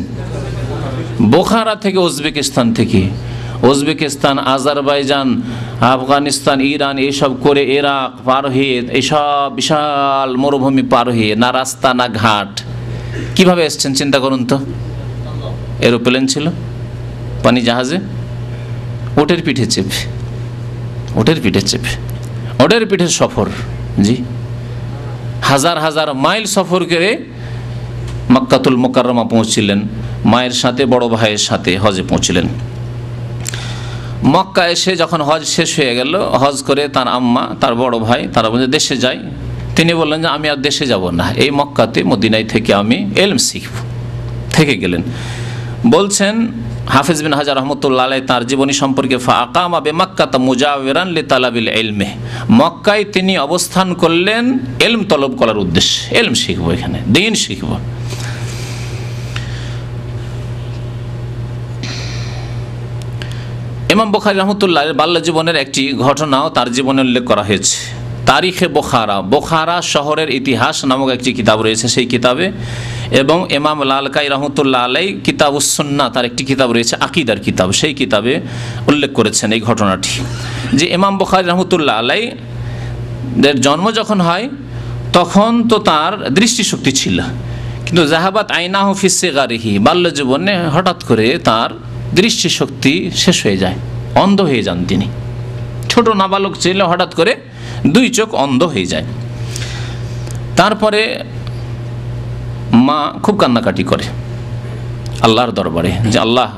বোখারা থেকে, উজবেকিস্তান থেকে। উজবেকিস্তান, আজারবাইজান, আফগানিস্তান, ইরান এইসব করে ইরাক পার হয়ে, এইসব বিশাল মরুভূমি পার হয়ে, না রাস্তা না ঘাট, কিভাবে এসছেন চিন্তা করুন তো। এরোপ্লেন ছিল, পানি জাহাজে, ওটের পিঠে চেপে, ওটের পিঠে সফর। জি, হাজার হাজার মাইল সফর করে মক্কাতুল মুকাররমা পৌঁছলেন, মায়ের সাথে, বড় ভাইয়ের সাথে হজে পৌঁছলেন। মক্কা এসে যখন হজ শেষ হয়ে গেল, হজ করে তার আম্মা, তার বড় ভাই, তারা বলে দেশে যাই। তিনি বললেন যে আমি আর দেশে যাব না, এই মক্কাতে, মদিনায় থেকে আমি ইলম শিখব। থেকে গেলেন। বলছেন হাফিজ বিন হাজার রহমতুল্লাহ আলাইহি তার জীবনী সম্পর্কে, ফাআকামা বিমাক্কাতা মুজাওয়িরান লিতালাবিল ইলমি, মক্কায় তিনি অবস্থান করলেন ইলম তলব করার উদ্দেশ্যে, ইলম শিখব, এখানে দ্বীন শিখব। ইমাম বুখারী রহমতুল্লাহ বাল্য জীবনের একটি ঘটনাও তার জীবনে উল্লেখ করা হয়েছে। তারিখে বোখারা, বোখারা শহরের ইতিহাস নামক একটি কিতাব রয়েছে সেই কিতাবে, এবং ইমাম লালকাই রহমতুল্লাহ আলাই কিতাবুস সুন্নাহ তার একটি কিতাব রয়েছে আকিদার কিতাব, সেই কিতাবে উল্লেখ করেছেন এই ঘটনাটি যে ইমাম বুখারী রহমতুল্লাহ আলাই এর জন্ম যখন হয় তখন তো তার দৃষ্টিশক্তি ছিল, কিন্তু জাহাবাত আইনাহু ফি সিগারিহি, বাল্য জীবনে হঠাৎ করে তার দৃষ্টিশক্তি শেষ হয়ে যায়, অন্ধ হয়ে যান তিনি। ছোট নাবালক ছিল, হঠাৎ করে দুই চোখ অন্ধ হয়ে যায়। তারপরে মা খুব কান্নাকাটি করে আল্লাহর দরবারে যে আল্লাহ,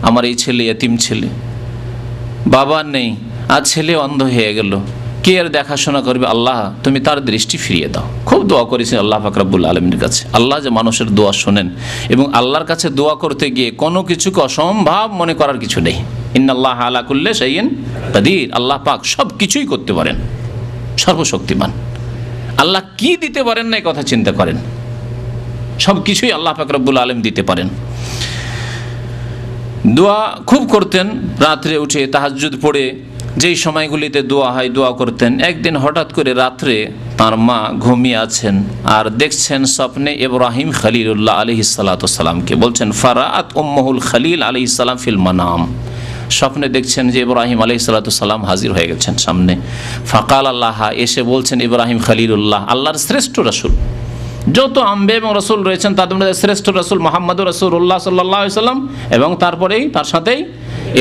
আমার এই ছেলে এতিম ছেলে, বাবা নেই, আজ ছেলে অন্ধ হয়ে গেল, কে আর দেখাশোনা করবে? আল্লাহ তুমি তার দৃষ্টি ফিরিয়ে দাও। খুব দোয়া করেছেন আল্লাহ পাক রব্বুল আলামিনের কাছে। আল্লাহ যে মানুষের দোয়া শোনেন, এবং আল্লাহর কাছে দোয়া করতে গিয়ে কোনো কিছুকে অসম্ভব মনে করার কিছু নেই। ইন্নাল্লাহ আলা কুল্লি শাইইন কাদির, আল্লাহ পাক সব কিছুই করতে পারেন, সর্বশক্তিমান। আল্লাহ কি দিতে পারেন না এই কথা চিন্তা করেন, সব কিছুই আল্লাহ পাক রব্বুল আলামিন দিতে পারেন। দোয়া খুব করতেন, রাত্রে উঠে তাহাজ্জুদ পড়ে যেই সময়গুলিতে দোয়া হয় দোয়া করতেন। একদিন হঠাৎ করে রাত্রে তার মা ঘুমিয়ে আছেন আর দেখছেন স্বপ্নে ইব্রাহিম খলিলুল্লাহ আলাইহিস সালাতু সালামকে, বলছেন ফারাআত উম্মুল খলিল আলাইহিস সালাম ফিল মানাম, স্বপ্নে দেখছেন যে ইব্রাহিম আলাইহিস সালাতু সালাম হাজির হয়ে গেছেন সামনে। ফাকাল আল্লাহ, এসে বলছেন ইব্রাহিম খলিলুল্লাহ, আল্লাহর শ্রেষ্ঠ রাসূল, যত আম্বে এবং রসুল রয়েছেন তাদের মধ্যে শ্রেষ্ঠ রসুল মুহাম্মদুর রাসূলুল্লাহ সাল্লাল্লাহু আলাইহি ওয়াসাল্লাম, এবং তারপরেই তার সাথেই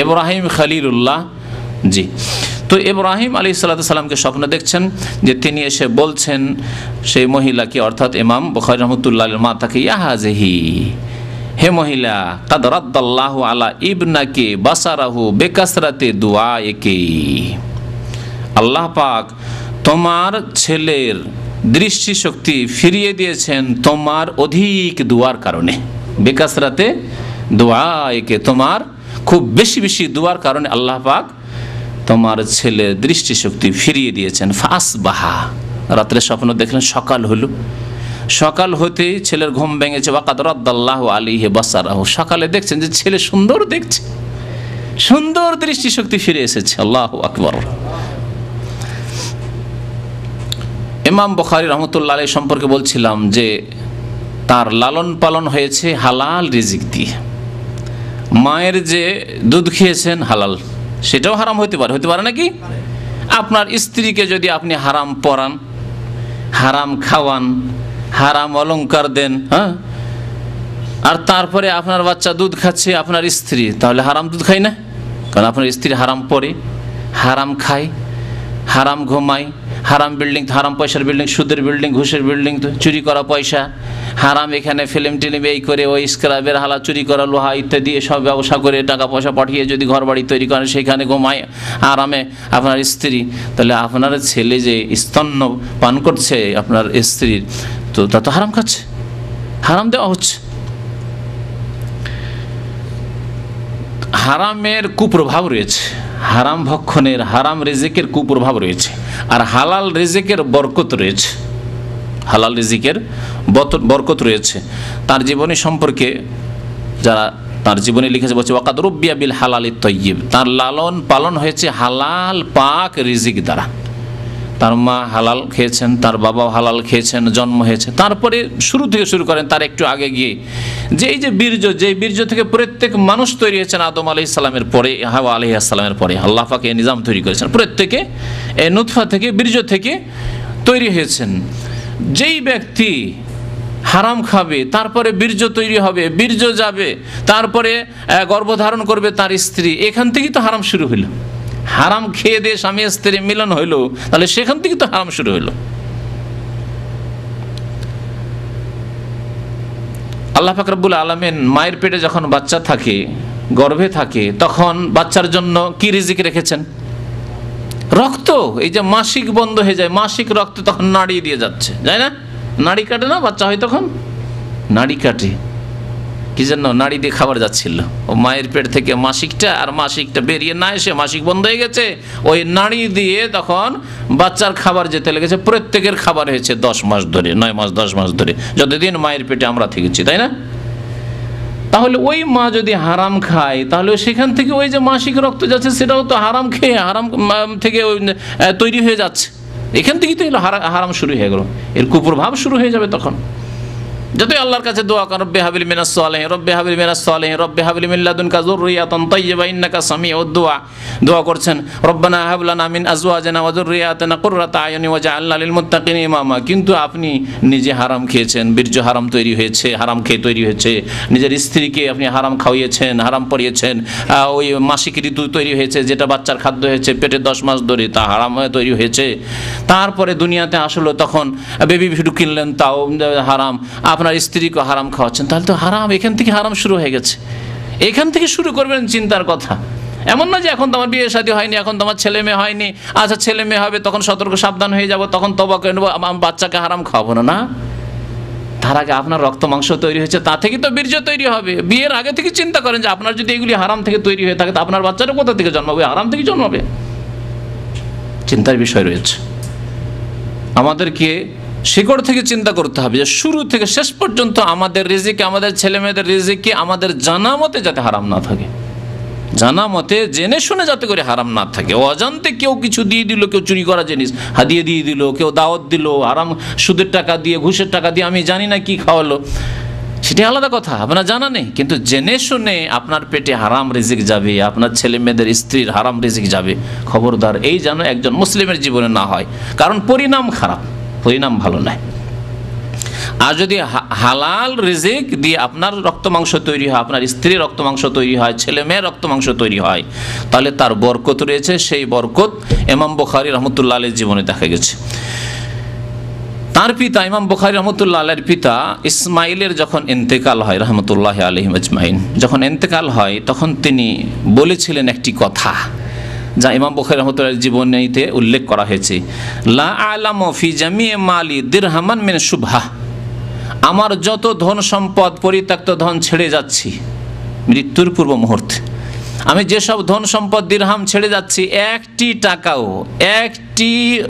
ইব্রাহিম খলিলুল্লাহ। জি, তো ইব্রাহিম আলাইহিস সালাতু সালামকে স্বপ্ন দেখছেন যে তিনি এসে বলছেন সেই মহিলাকে, অর্থাৎ ইমাম বুখারী রাহমাতুল্লাহ আলাইহির মা তাকে, ইয়া হাযিহি, হে মহিলা, কাদ রাদ্দাল্লাহু আলা ইবনাকি বাসারাহু বিকাসরাতি দুআইকি, আল্লাহ পাক তোমার ছেলের দৃষ্টিশক্তি ফিরিয়ে দিয়েছেন তোমার অধিক দুয়ার কারণে। বিকাসরাতে দুআইকে, তোমার খুব বেশি বেশি দুয়ার কারণে আল্লাহ পাক তোমার ছেলের দৃষ্টিশক্তি ফিরিয়ে দিয়েছেন। ফাসবাহা, রাত্রে স্বপ্ন দেখলেন, সকাল হলো, সকাল হতেই ছেলের ঘুম ভেঙেছে। ওয়াকাদ রাদ্দাল্লাহু আলাইহি বাসারাহু, সকালে দেখছেন যে ছেলে সুন্দর দেখছে, সুন্দর দৃষ্টিশক্তি ফিরে এসেছে। আল্লাহু আকবার। ইমাম বুখারী রহমতুল্লাহ আলাইহি সম্পর্কে বলছিলাম যে তার লালন পালন হয়েছে হালাল রিজিক দিয়ে। মায়ের যে দুধ খেয়েছেন হালাল, সেটাও হারাম হতে পারে, হতে পারে নাকি? আপনার স্ত্রীকে যদি আপনি হারাম পরান, হারাম খাওয়ান, হারাম অলংকার দেন, হ্যাঁ, আর তারপরে আপনার বাচ্চা দুধ খাচ্ছে আপনার স্ত্রী, তাহলে হারাম দুধ খায় না? কারণ আপনার স্ত্রী হারাম পরে, হারাম খায়, হারাম ঘুমায়, হারাম বিল্ডিং, হারাম পয়সার বিল্ডিং, সুদের বিল্ডিং, ঘুষের বিল্ডিং, চুরি করা পয়সা, হারাম এখানে ফিল্ম টিলিম এই করে ওই স্ক্রাবের হালা, চুরি করা লোহা ইত্যাদি এসব ব্যবসা করে টাকা পয়সা পাঠিয়ে যদি ঘর বাড়ি তৈরি করেন, সেখানে ঘুমায় আরামে আপনার স্ত্রী, তাহলে আপনার ছেলে যে স্তন্য পান করছে আপনার স্ত্রীর, তো তা তো হারাম খাচ্ছে, হারাম দেওয়া হচ্ছে। হারামের কুপ্রভাব রয়েছে, হারাম ভক্ষণের, হারাম রিজিকের কুপ্রভাব রয়েছে, আর হালাল রিজিকের বরকত রয়েছে, হালাল রিজিকের বরকত রয়েছে। তার জীবনী সম্পর্কে যারা তার জীবনী লিখেছে বলছে ওয়াকাদ রুব্বিয়া বিল হালালিত তাইয়্যিব, তার লালন পালন হয়েছে হালাল পাক রিজিক দ্বারা। তার মা হালাল খেয়েছেন, তার বাবাও হালাল খেয়েছেন, জন্ম হয়েছে। তারপরে শুরু থেকে শুরু করেন তার একটু আগে গিয়ে যে এই যে বীর্য, যে বীর্য থেকে প্রত্যেক মানুষ তৈরি হয়েছেন আদম আলাইহিস সালামের পরে, হাওয়া আলাইহিস সালামের পরে আল্লাহ পাক এই নিজাম তৈরি করেছেন, প্রত্যেকে এই নুতফা থেকে, বীর্য থেকে তৈরি হয়েছেন। যেই ব্যক্তি হারাম খাবে, তারপরে বীর্য তৈরি হবে, বীর্য যাবে, তারপরে গর্ভধারণ করবে তার স্ত্রী, এখান থেকেই তো হারাম শুরু হইল। হারাম খেয়ে দিয়ে স্বামী স্ত্রী মিলন হইল, তাহলে সেখান থেকে তো হারাম শুরু হইল। আল্লাহ পাক রব্বুল আলামিন মায়ের পেটে যখন বাচ্চা থাকে, গর্ভে থাকে, তখন বাচ্চার জন্য কি রিজিক রেখেছেন? রক্ত। এই যে মাসিক বন্ধ হয়ে যায়, মাসিক রক্ত তখন নাড়ি দিয়ে যাচ্ছে, যায় না? নাড়ি কাটে না বাচ্চা হয় তখন? নাড়ি কাটে কি জন্য? নাড়ি দিয়ে খাবার যাচ্ছিল, ও মায়ের পেট থেকে মাসিকটা, আর মাসিকটা বেরিয়ে না এসে মাসিক বন্ধ হয়ে গেছে, ওই নাড়ি দিয়ে তখন বাচ্চার খাবার যেতে লেগেছে। প্রত্যেকের খাবার হয়েছে 10 মাস ধরে, 9 মাস 10 মাস ধরে, যতদিন মায়ের পেটে আমরা থেকেছি, তাই না? তাহলে ওই মা যদি হারাম খায়, তাহলে সেখান থেকে ওই যে মাসিক রক্ত যাচ্ছে সেটাও তো হারাম খেয়ে, হারাম থেকে তৈরি হয়ে যাচ্ছে। এখান থেকেই তো এলো হারাম শুরু হয়ে গেল, এর কুপ্রভাব শুরু হয়ে যাবে তখন। যতই আল্লাহর কাছে দোয়া কর, রব্বি হাবলি মিনাস সালিহিন, রব্বি হাবলি মিনাস সালিহিন, রব্বি হাবলি মিন লাদুনকা যুররিয়াতান তাইয়্যিবা ইন্নাকা সামিউদ দুআ, দোয়া করছেন রব্বানা হাব লানা মিন আজওয়াজিনা ওয়া যুররিয়াতিনা কুররাতা আয়ুনি ওয়াজআলনা লিল মুত্তাকিনা ইমামা। কিন্তু আপনি নিজে হারাম খেয়েছেন, বীর্য হারাম তৈরি হয়েছে, হারাম খেয়ে তৈরি হয়েছে, নিজের স্ত্রীকে আপনি হারাম খাওয়িয়েছেন, হারাম পরিয়েছেন, ওই মাসিক ঋতু তৈরি হয়েছে যেটা বাচ্চার খাদ্য হয়েছে পেটে 10 মাস ধরে, তা হারাম হয়ে তৈরি হয়েছে। তারপরে দুনিয়াতে আসলো তখন বেবি ভিডু কিনলেন, তাও হারাম, আপনার স্ত্রীকে হারাম খাওয়াচ্ছেন, তাহলে তো হারাম, এখান থেকে হারাম শুরু হয়ে গেছে। এখান থেকে শুরু করবেন চিন্তার কথা। এমন না যে এখন তো আমার বিয়ে শাদী হয়নি, এখন তো আমার ছেলে মেয়ে হয়নি, আচ্ছা ছেলে মেয়ে হবে তখন সতর্ক সাবধান হয়ে যাব, তখন তওবা করে নেবো, আমার বাচ্চাকে হারাম খাওয়াবো না। না, তার আগে আপনার রক্ত মাংস তৈরি হয়েছে, তা থেকে তো বীর্য তৈরি হবে। বিয়ের আগে থেকে চিন্তা করেন যে আপনার যদি এগুলি হারাম থেকে তৈরি হয়ে থাকে, তো আপনার বাচ্চাটা কোথা থেকে জন্মাবে? হারাম থেকে জন্মাবে। চিন্তার বিষয় রয়েছে। আমাদেরকে শিকড় থেকে চিন্তা করতে হবে যে শুরু থেকে শেষ পর্যন্ত আমাদের রিজিকে, আমাদের ছেলে মেয়েদের রিজিকে আমাদের জানা মতে যাতে হারাম না থাকে, জানা মতে জেনে শুনে যাতে করে হারাম না থাকে। অজান্তে কেউ কিছু দিয়ে দিল, কেউ চুরি করা জিনিস হাদিয়ে দিয়ে দিল, কেউ দাওয়াত দিল, হারাম সুদের টাকা দিয়ে, ঘুষের টাকা দিয়ে, আমি জানি না কি খাওয়ালো, সেটা আলাদা কথা, আপনার জানা নেই। কিন্তু জেনে শুনে আপনার পেটে হারাম রিজিক যাবে, আপনার ছেলে মেয়েদের স্ত্রীর হারাম রিজিক যাবে, খবরদার এই যেন একজন মুসলিমের জীবনে না হয়, কারণ পরিণাম খারাপ, পরিণাম ভালো নয়। আর যদি হালাল রিজিক দিয়ে আপনার রক্ত মাংস তৈরি হয়, আপনার স্ত্রীর রক্ত মাংস তৈরি হয়, ছেলে মেয়ের রক্ত মাংস তৈরি হয়, তাহলে তার বরকত রয়েছে। সেই বরকত ইমাম বুখারী রাহমাতুল্লাহ আলাইহির জীবনে দেখা গেছে। তার পিতা ইমাম বুখারী রাহমাতুল্লাহ আলাইহির পিতা ইসমাইলের যখন ইন্তেকাল হয় রাহমাতুল্লাহি আলাইহিম আজমাইন, যখন ইন্তেকাল হয় তখন তিনি বলেছিলেন একটি কথা, যা ইমাম বুখারী রাহমাতুল্লাহ জীবনীতে উল্লেখ করা হয়েছে, লা আলামু ফি জামিই মালি দিরহামান মিন শুবহা। আমার যত ধন সম্পদ, পরিত্যক্ত ধন ছেড়ে যাচ্ছি মৃত্যুর পূর্ব মুহূর্তে, আমি যেসব ধন সম্পদ দিরহাম ছেড়ে যাচ্ছি, একটি টাকাও, একটি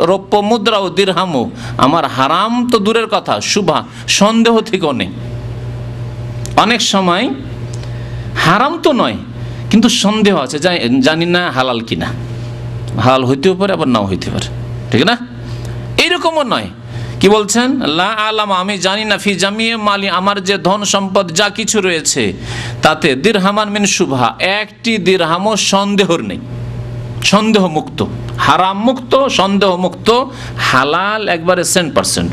রৌপ্য মুদ্রাও, দিরহামও আমার হারাম তো দূরের কথা, শুভা সন্দেহ থেকেও নেই। অনেক সময় হারাম তো নয়, কিন্তু সন্দেহ আছে, জানি না হালাল কিনা, হালাল হইতেও পারে আবার নাও হইতে পারে, ঠিক না? এইরকমও নয়। কি বলছেন? লা আলাম, আমি জানি না, ফি জামিয়ে মালি, আমার যে ধন সম্পদ যা কিছু রয়েছে তাতে দিরহামান মিন শুভহা, একটি দিরহামও সন্দেহর নেই, সন্দেহ মুক্ত, হারাম মুক্ত, সন্দেহ মুক্ত, হালাল একবারে 100%,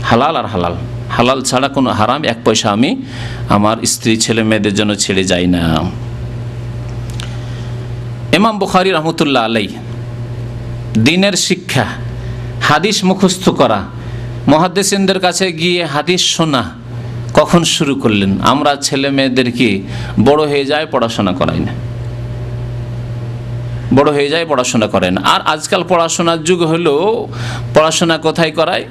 হালাল আর হালাল, হালাল ছাড়া কোনো হারাম 1 পয়সা আমি আমার স্ত্রী ছেলে মেয়েদের জন্য ছেড়ে যাই না। ইমাম বুখারী রাহমাতুল্লাহ আলাইহি দ্বীনের শিক্ষা, হাদিস মুখস্থ করা, মুহাদ্দিসিনদের কাছে গিয়ে হাদিস শোনা কখন শুরু করলেন? আমরা ছেলে মেয়েদেরকে বড় হয়ে যায় পড়াশোনা করাই না, বড় হয়ে যায় পড়াশোনা করেন। আর আজকাল পড়াশোনার যুগ হলো, পড়াশোনা কোথায় করায়?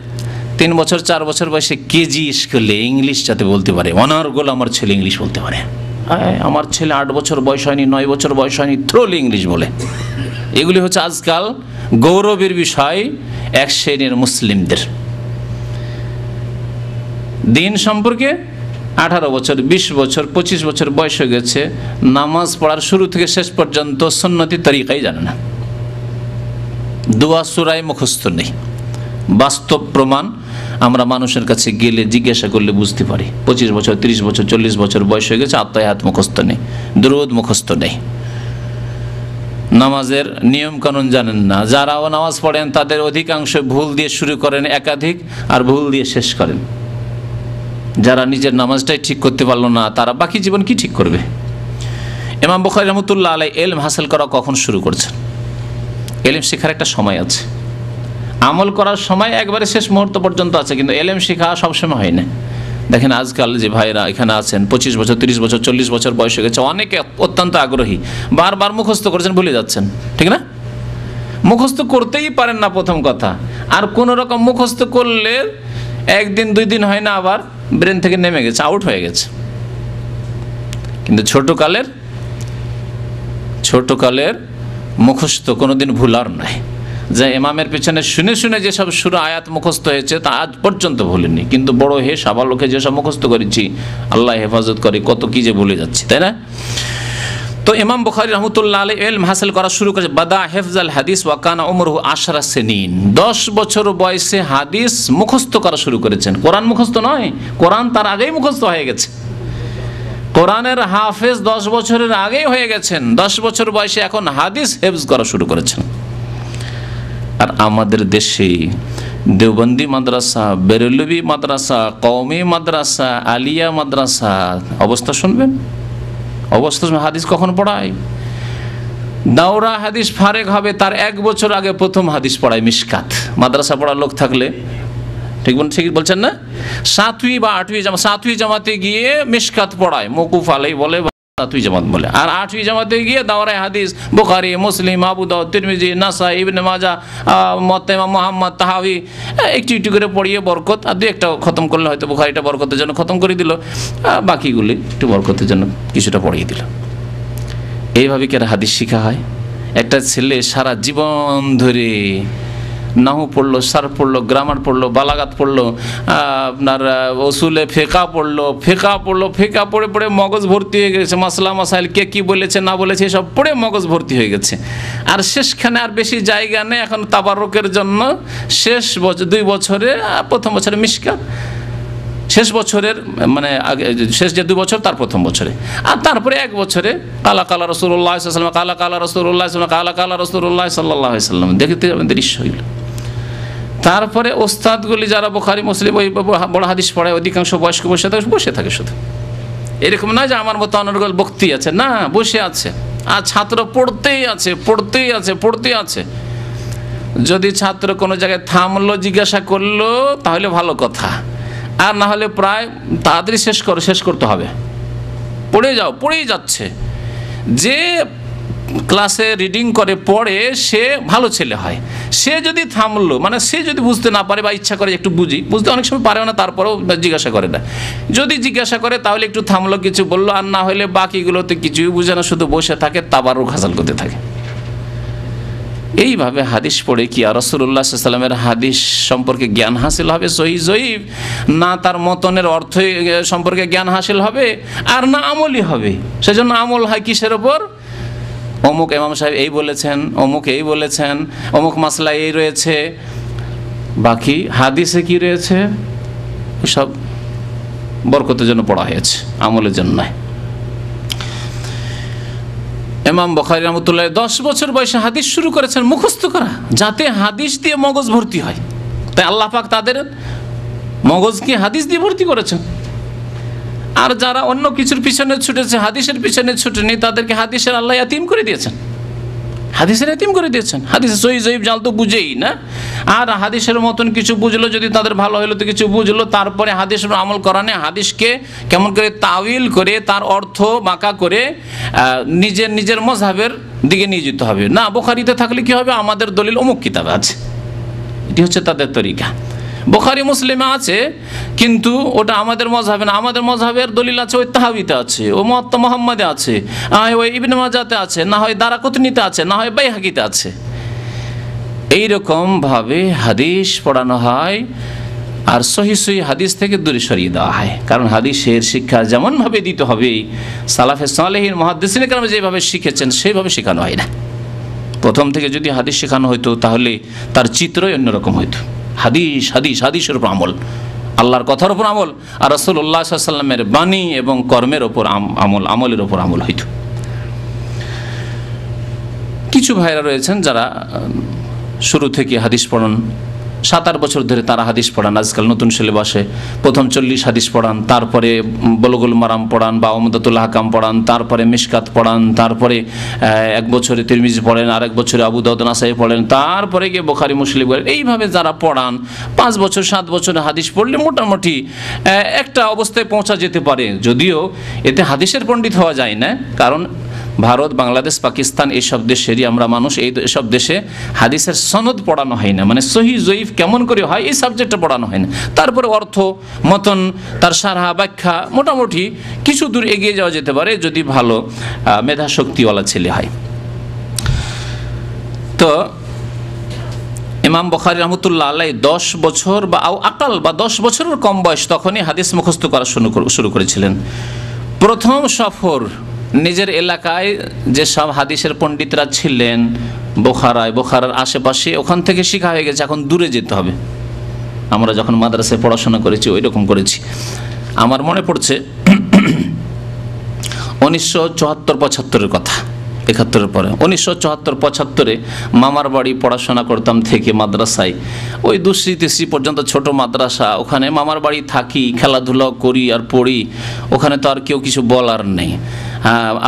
3 বছর 4 বছর বয়সে কেজি স্কুলে ইংলিশ যাতে বলতে পারে, অনর্গল আমার ছেলে ইংলিশ বলতে পারে। আমার ছেলে 8 বছর বয়স হয়নি, 9 বছর বয়স হয়নি, থ্রোলি ইংলিশ বলে। এগুলি হচ্ছে আজকাল গৌরবের বিষয় এক শ্রেণীর মুসলিমদের। দিন সম্পর্কে 18 বছর, 20 বছর, 25 বছর বয়স হয়ে গেছে, নামাজ পড়ার শুরু থেকে শেষ পর্যন্ত সুন্নতি তরিকাই জানে না, দোয়া সূরায় মুখস্থ নেই। বাস্তব প্রমাণ আমরা মানুষের কাছে গেলে জিজ্ঞাসা করলে বুঝতে পারি। 25 বছর, 30 বছর, 40 বছর বয়স হয়ে গেছে, আত্মায়াত মুখস্থ নেই, দুরূদ মুখস্থ নেই, নামাজের নিয়ম কানুন জানেন না। যারাও নামাজ পড়েন তাদের অধিকাংশ ভুল দিয়ে শুরু করেন একাধিক, আর ভুল দিয়ে শেষ করেন। যারা নিজের নামাজটাই ঠিক করতে পারলো না, তারা বাকি জীবন কি ঠিক করবে? ইমাম বুখারী রাহমাতুল্লাহ আলাইহি ইলম হাসিল করা কখন শুরু করছেন? ইলম শেখার একটা সময় আছে, আমল করার সময় একবারে শেষ মুহূর্ত পর্যন্ত আছে, কিন্তু ইলম শেখা সবসময় হয় না। দেখেন আজকাল যে ভাইরা এখানে আছেন, 25 বছর, 30 বছর, 40 বছর বয়স হয়ে গেছে, অনেকে অত্যন্ত আগ্রহী, বারবার মুখস্থ করেছেন, ভুলে যাচ্ছেন, ঠিক না? মুখস্থ করতেই পারেন না প্রথম কথা, আর কোনো রকম মুখস্থ করলে 1 দিন 2 দিন হয় না, আবার ব্রেন থেকে নেমে গেছে, আউট হয়ে গেছে। কিন্তু ছোটকালের মুখস্থ কোনোদিন ভুলার নাই। যে ইমামের পেছনে শুনে শুনে যেসব সূরা আয়াত মুখস্থ হয়েছে তা আজ পর্যন্ত ভুলিনি, কিন্তু বড় হে সাবালকে যেসব মুখস্থ করেছি, আল্লাহ হেফাজত করে, কত কি যে ভুলে যাচ্ছি, তাই না? তো ইমাম বুখারী রহমতুল্লাহ আলাইহি ইলম হাসিল করা শুরু করেছে বাদা হিফজাল হাদিস ওয়া কানা উমরুহু 10 সিনিন, 10 বছর বয়সে হাদিস মুখস্থ করা শুরু করেছেন। কোরআন মুখস্থ নয়, কোরআন তার আগেই মুখস্থ হয়ে গেছে। কোরআনের হাফেজ 10 বছরের আগেই হয়ে গেছেন, 10 বছর বয়সে এখন হাদিস হেফজ করা শুরু করেছেন। আর আমাদের দেশে দেওবন্দি মাদ্রাসা, বেরেলভি মাদ্রাসা, কওমি মাদ্রাসা, আলিয়া মাদ্রাসা, অবস্থা শুনবেন, অবস্থা হাদিস কখন পড়ায়? দাওরা হাদিস ফারেক হবে তার 1 বছর আগে প্রথম হাদিস পড়ায় মিশকাত। মাদ্রাসা পড়ার লোক থাকলে ঠিক বলছেন না? 7वीं বা 8वीं জামাতে গিয়ে মিশকাত পড়ায়, মওকুফ আলাই বলে, 7वीं জামাত বলে। আর 8वीं জামাতে গিয়ে দাওরায়ে হাদিস বুখারী, মুসলিম, আবু দাউদ, তিরমিজি, নাসাই, ইবনে মাজাহ, মুওয়াত্তা ইমাম মুহাম্মদ, তাহাবি একটু একটু করে পড়িয়ে বরকত, আর 2-1টা খতম করলে হয়তো বুখারীটা বরকতের জন্য খতম করে দিল, বাকিগুলি একটু বরকতের জন্য কিছুটা পড়িয়ে দিল। এইভাবে কি আর হাদিস শেখা হয়? একটা ছেলে সারা জীবন ধরে নাহু পড়লো, সার পড়লো, গ্রামার পড়লো, বালাগাত পড়লো, আপনার উসুলে ফেকা পড়লো, ফেকা পড়ে পড়ে মগজ ভর্তি হয়ে গেছে, মাসলা মাসাইল কে কি বলেছে না বলেছে সব পড়ে মগজ ভর্তি হয়ে গেছে। আর শেষখানে আর বেশি জায়গা নেই এখন তাবারুকের জন্য। শেষ 2 বছরে, প্রথম বছরে মিশকাত, শেষ বছরের মানে শেষ যে 2 বছর তার প্রথম বছরে, আর তারপরে 1 বছরে কালা কালা রাসূলুল্লাহ সাল্লাল্লাহু আলাইহি ওয়াসাল্লাম, কালা কালা রাসূলুল্লাহ সাল্লাল্লাহু আলাইহি ওয়াসাল্লাম, কালা কালা রাসূলুল্লাহ সাল্লাল্লাহু আলাইহি ওয়াসাল্লাম, দেখতে আমাদের দৃশ্য হইল। তারপরে ওস্তাদগুলি যারা বুখারী মুসলিম ওই বড় হাদিস পড়ায় অধিকাংশ বয়স্ক বসে থাকে শুধু। এরকম নয় যে আমার মতো অনর্গল বক্তি আছে, না, বসে আছে। আর ছাত্র পড়তেই আছে। যদি ছাত্র কোনো জায়গায় থামলো, জিজ্ঞাসা করলো, তাহলে ভালো কথা, আর না হলে প্রায় তাড়াতাড়ি শেষ করতে হবে। পড়েই যাচ্ছে। যে ক্লাসে রিডিং করে পড়ে সে ভালো ছেলে হয়। সে যদি থামলো, মানে সে যদি বুঝতে না পারে বা ইচ্ছা করে একটু বুঝতে অনেক সময় পারেও না, তারপরেও জিজ্ঞাসা করে না। যদি জিজ্ঞাসা করে তাহলে একটু থামলো, কিছু বললো, আর না হলে বাকিগুলোতে কিছুই বুঝে না, শুধু বসে থাকে, তাবারুক হাসিল করতে থাকে। এইভাবে হাদিস পড়ে কি আর রাসূলুল্লাহ সাল্লাল্লাহু আলাইহি ওয়াসাল্লামের হাদিস সম্পর্কে জ্ঞান হাসিল হবে সহিহ জয়ীফ, না তার মতনের অর্থ সম্পর্কে জ্ঞান হাসিল হবে, আর না আমলই হবে। সেজন্য আমল হয় কিসের ওপর? অমুক ইমাম সাহেব এই বলেছেন, অমুক এই বলেছেন, অমুক মাসলা এই রয়েছে, বাকি হাদিসে কি রয়েছে সব বরকতের জন্য পড়া হয়েছে, আমলের জন্য নয়। ইমাম বুখারী রাহমাতুল্লাহ 10 বছর বয়সে হাদিস শুরু করেছেন মুখস্থ করা, যাতে হাদিস দিয়ে মগজ ভর্তি হয়। তাই আল্লাহ পাক তাদের মগজকে হাদিস দিয়ে ভর্তি করেছেন। আর যারা অন্য কিছুর পিছনে ছুটেছে, হাদিসের পিছনে ছুটেনি, তাদেরকে হাদিসের আল্লাহ ইয়াতিম করে দিয়েছেন। হাদিসের সহিহ জয়ীফ জাল তো বুঝেই না। আর হাদিসের মতন কিছু বুঝলো, যদি তাদের ভালো হলো তো কিছু বুঝলো, তারপরে হাদিসের আমল করা নেই। হাদিসকে কেমন করে তাউইল করে, তার অর্থ বাঁকা করে নিজের মযহাবের দিকে নিয়ে যেতে হবে। না, বুখারীতে থাকলে কি হবে, আমাদের দলিল অমুক কিতাবে আছে, এটি হচ্ছে তাদের তরিকা। বুখারী মুসলিমে আছে, কিন্তু ওটা আমাদের মযহাবে না। আমাদের মযহাবের দলিল আছে ওই তাহাবিতে আছে, ও মুওয়াত্তা মুহাম্মাদে আছে, ওই ইবনে মাজাহতে আছে, না হয় দারাকুতনিতে আছে, না হয় বাইহাকিতে আছে। এইরকম ভাবে হাদিস পড়ানো হয়, আর সহিহ হাদিস থেকে দূরে সরিয়ে দেওয়া হয়। কারণ হাদিসের শিক্ষা যেমন ভাবে দিতে হবে, সালাফে সালেহিন মুহাদ্দিসিনে কেরাম যেভাবে শিখেছেন সেইভাবে শেখানো হয় না। প্রথম থেকে যদি হাদিস শেখানো হতো তাহলে তার চিত্রই অন্যরকম হইতো। হাদিসের উপর আমল, আল্লাহর কথার উপর আমল, আর রাসূলুল্লাহ সাল্লাল্লাহু আলাইহি ওয়াসাল্লামের বাণী এবং কর্মের উপর আমলের উপর আমল হইতো। কিছু ভাইরা রয়েছেন যারা শুরু থেকে হাদিস পড়ান, 7-8 বছর ধরে তারা হাদিস পড়ান। আজকাল নতুন সিলেবাসে প্রথম 40 হাদিস পড়ান, তারপরে বুলুগুল মারাম পড়ান বা উমদাতুল আহকাম পড়ান, তারপরে মিশকাত পড়ান, তারপরে 1 বছরে তিরমিজি পড়েন, আরেক বছরে আবু দাউদ নাসাই পড়েন, তারপরে গিয়ে বুখারী মুসলিম পড়েন। এইভাবে যারা পড়ান 5 বছর 7 বছরে হাদিস পড়লে মোটামুটি একটা অবস্থায় পৌঁছা যেতে পারে। যদিও এতে হাদিসের পণ্ডিত হওয়া যায় না, কারণ ভারত, বাংলাদেশ, পাকিস্তান এইসব দেশেরই আমরা মানুষ। এইসব দেশে হাদিসের সনদ পড়ানো হয় না, মানে সহিহ জয়ীফ কেমন করে হয় এই সাবজেক্টটা পড়ানো হয় না। তারপরে অর্থ, মতন, তার সারহা, ব্যাখ্যা, মোটামুটি কিছু দূর এগিয়ে যাওয়া যেতে পারে যদি ভালো মেধা শক্তিওয়ালা ছেলে হয়। তো ইমাম বুখারী রাহমাতুল্লাহ আলাইহি 10 বছর বা আকাল বা 10 বছরের কম বয়স তখনই হাদিস মুখস্থ করা শুরু করেছিলেন। প্রথম সফর নিজের এলাকায় যেসব হাদিসের পণ্ডিতরা ছিলেন বোখারার আশেপাশে, ওখান থেকে শেখা হয়ে গেছে, এখন দূরে যেতে হবে। আমরা যখন মাদ্রাসায় পড়াশোনা করেছি ওই রকম করেছি। আমার মনে পড়ছে 1974-75 কথা, 71-এর পরে 1974-75 মামার বাড়ি পড়াশোনা করতাম থেকে মাদ্রাসায়, ওই 2-3 পর্যন্ত ছোট মাদ্রাসা, ওখানে মামার বাড়ি থাকি, খেলাধুলা করি আর পড়ি। ওখানে তো আর কেউ কিছু বলার নেই,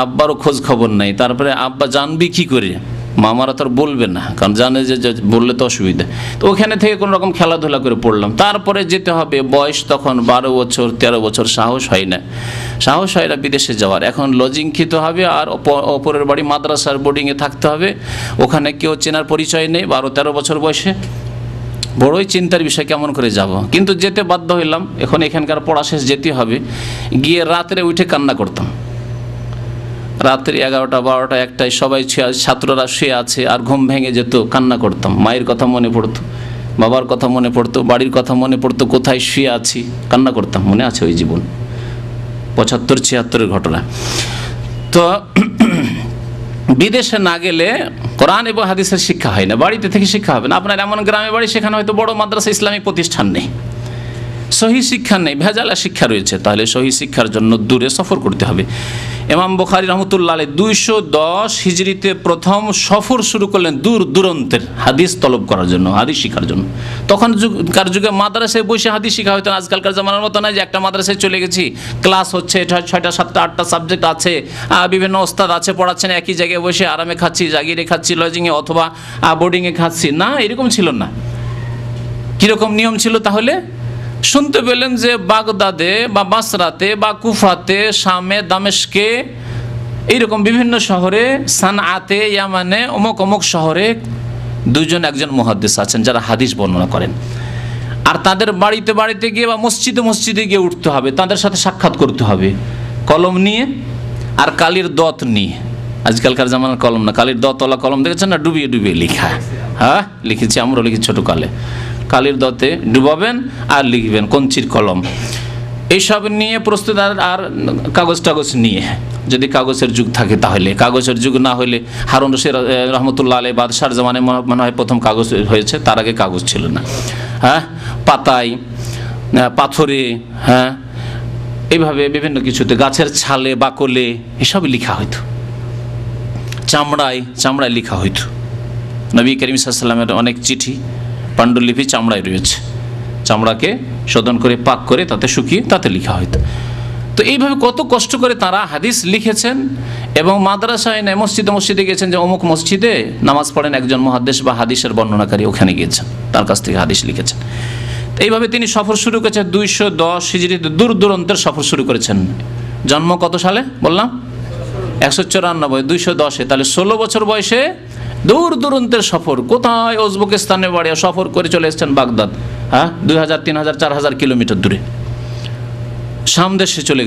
আব্বারও খোঁজ খবর নেই। তারপরে আব্বা জানবি কি করে, মামারা তো আর বলবে না, কারণ জানে যে বললে তো অসুবিধা। তো ওখানে থেকে কোনো রকম খেলাধুলা করে পড়লাম। তারপরে যেতে হবে, বয়স তখন 12 বছর 13 বছর, সাহস হয় না বিদেশে যাওয়ার। এখন লজিং খেতে হবে আর অপরের বাড়ি মাদ্রাসার বোর্ডিংয়ে থাকতে হবে, ওখানে কেউ চেনার পরিচয় নেই। 12-13 বছর বয়সে বড়ই চিন্তার বিষয়, কেমন করে যাব। কিন্তু যেতে বাধ্য হইলাম, এখন এখানকার পড়া শেষ, যেতে হবে। গিয়ে রাত্রে উঠে কান্না করতাম, রাত্রি 11টা 12টা 1টায় সবাই ছাত্ররা শুয়ে আছে, আর ঘুম ভেঙে যেত, কান্না করতাম। মায়ের কথা মনে পড়তো, বাবার কথা মনে পড়তো, বাড়ির কথা মনে পড়তো, কোথায় শুয়ে আছি, কান্না করতাম। মনে আছে ওই জীবন, 75-76-এর ঘটনা। তো বিদেশে না গেলে কোরআন এবং হাদিসের শিক্ষা হয় না, বাড়িতে থেকে শিক্ষা হবে না। আপনার এমন গ্রামে বাড়ি, সেখানে হয়তো বড় মাদ্রাসা ইসলামিক প্রতিষ্ঠান নেই, সহি শিক্ষা নেই, ভেজালা শিক্ষা রয়েছে। তাহলে সহি শিক্ষার জন্য দূরে সফর করতে হবে। ইমাম বুখারী রহমতুল্লাহ আলাইহি 210 হিজরিতে প্রথম সফর শুরু করলেন দূর দূরান্তের হাদিস তলব করার জন্য, হাদিস শিখার জন্য। তখনকার যুগে মাদ্রাসায় বসে হাদিস শিখা হতো না, আজকালকার জামানার মতো না যে একটা মাদ্রাসায় চলে গেছি, ক্লাস হচ্ছে, 6টা 7টা 8টা সাবজেক্ট আছে, বিভিন্ন ওস্তাদ আছে পড়াচ্ছেন, একই জায়গায় বসে আরামে খাচ্ছি, জাগিরে খাচ্ছি, লজিংয়ে অথবা বোর্ডিংয়ে খাচ্ছি। না, এরকম ছিল না। কীরকম নিয়ম ছিল তাহলে? শুনতে পেলেন যে বাগদাদে বা বাসরাতে বা কুফাতে, শামে, দামেস্কে, এইরকম বিভিন্ন শহরে, সানআতে, ইয়ামানে, অমুক শহরে একজন মুহাদ্দিস আছেন যারা হাদিস বর্ণনা করেন। আর তাদের বাড়িতে গিয়ে বা মসজিদে গিয়ে উঠতে হবে, তাদের সাথে সাক্ষাৎ করতে হবে, কলম নিয়ে আর কালির দত নিয়ে। আজকালকার জামানার কলম না, কালির দতওয়ালা কলম দেখেছেন না, ডুবিয়ে লেখা। হ্যাঁ, লিখেছি, আমরাও লিখি ছোটকালে। কালির দতে ডুবাবেন আর লিখবেন, কঞ্চির কলম, এইসব নিয়ে প্রস্তুত। আর কাগজ নিয়ে, যদি কাগজের যুগ থাকে তাহলে, কাগজের যুগ না হলে হারুন রশিদ রহমতুল্লাহ আলাইহি বাদশার জামানায় মনে হয় প্রথম কাগজ হয়েছে, তার আগে কাগজ ছিল না। হ্যাঁ, পাতায়, পাথরে, হ্যাঁ, এইভাবে বিভিন্ন কিছুতে, গাছের ছালে, বাকলে, এসব লেখা হইতো। চামড়ায় লেখা হইতো। নবী করিম সাল্লাল্লাহু আলাইহি ওয়াসাল্লামের অনেক চিঠি, পাণ্ডুলিপি চামড়ায় রয়েছে, চামড়াকে শোধন করে পাক করে তাতে শুকিয়ে তাতে লেখা হইতো। তো এইভাবে কত কষ্ট করে তারা হাদিস লিখেছেন। এবং মাদ্রাসায় নেই, মসজিদে গিয়েছেন, যে অমুক মসজিদে নামাজ পড়েন একজন মুহাদ্দিস বা হাদিসের বর্ণনাকারী, ওখানে গিয়েছেন, তার কাছ থেকে হাদিস লিখেছেন। এইভাবে তিনি সফর শুরু করেছেন 210 হিজরিতে, দূর দূরান্তের সফর শুরু করেছেন। জন্ম কত সালে বললাম? 194, 210-এ, তাহলে 16 বছর বয়সে দূর দূরান্তের সফর। কোথায়? উজবেকিস্তানে বাড়ি, সফর করে চলে এসেছেন বাগদাদ। হ্যাঁ, 2000, 3000, 4000 কিলোমিটার দূরে শাম দেশে চলে